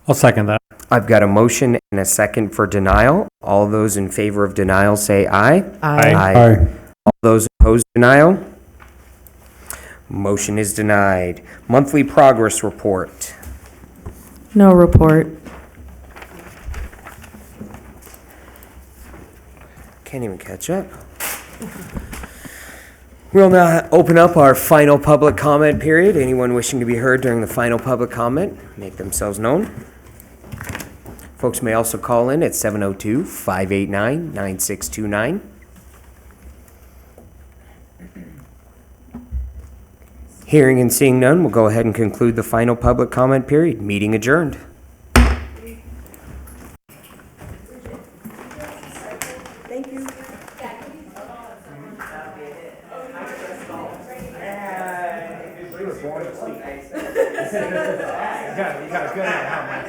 I'll second that. I've got a motion and a second for denial. All those in favor of denial say aye. Aye. All those opposed denial? Motion is denied. Monthly progress report. No report. Can't even catch up. We'll now open up our final public comment period. Anyone wishing to be heard during the final public comment, make themselves known. Folks may also call in at 702-589-9629. Hearing and seeing none, we'll go ahead and conclude the final public comment period. Meeting adjourned. Thank you. You got a good one, huh, man?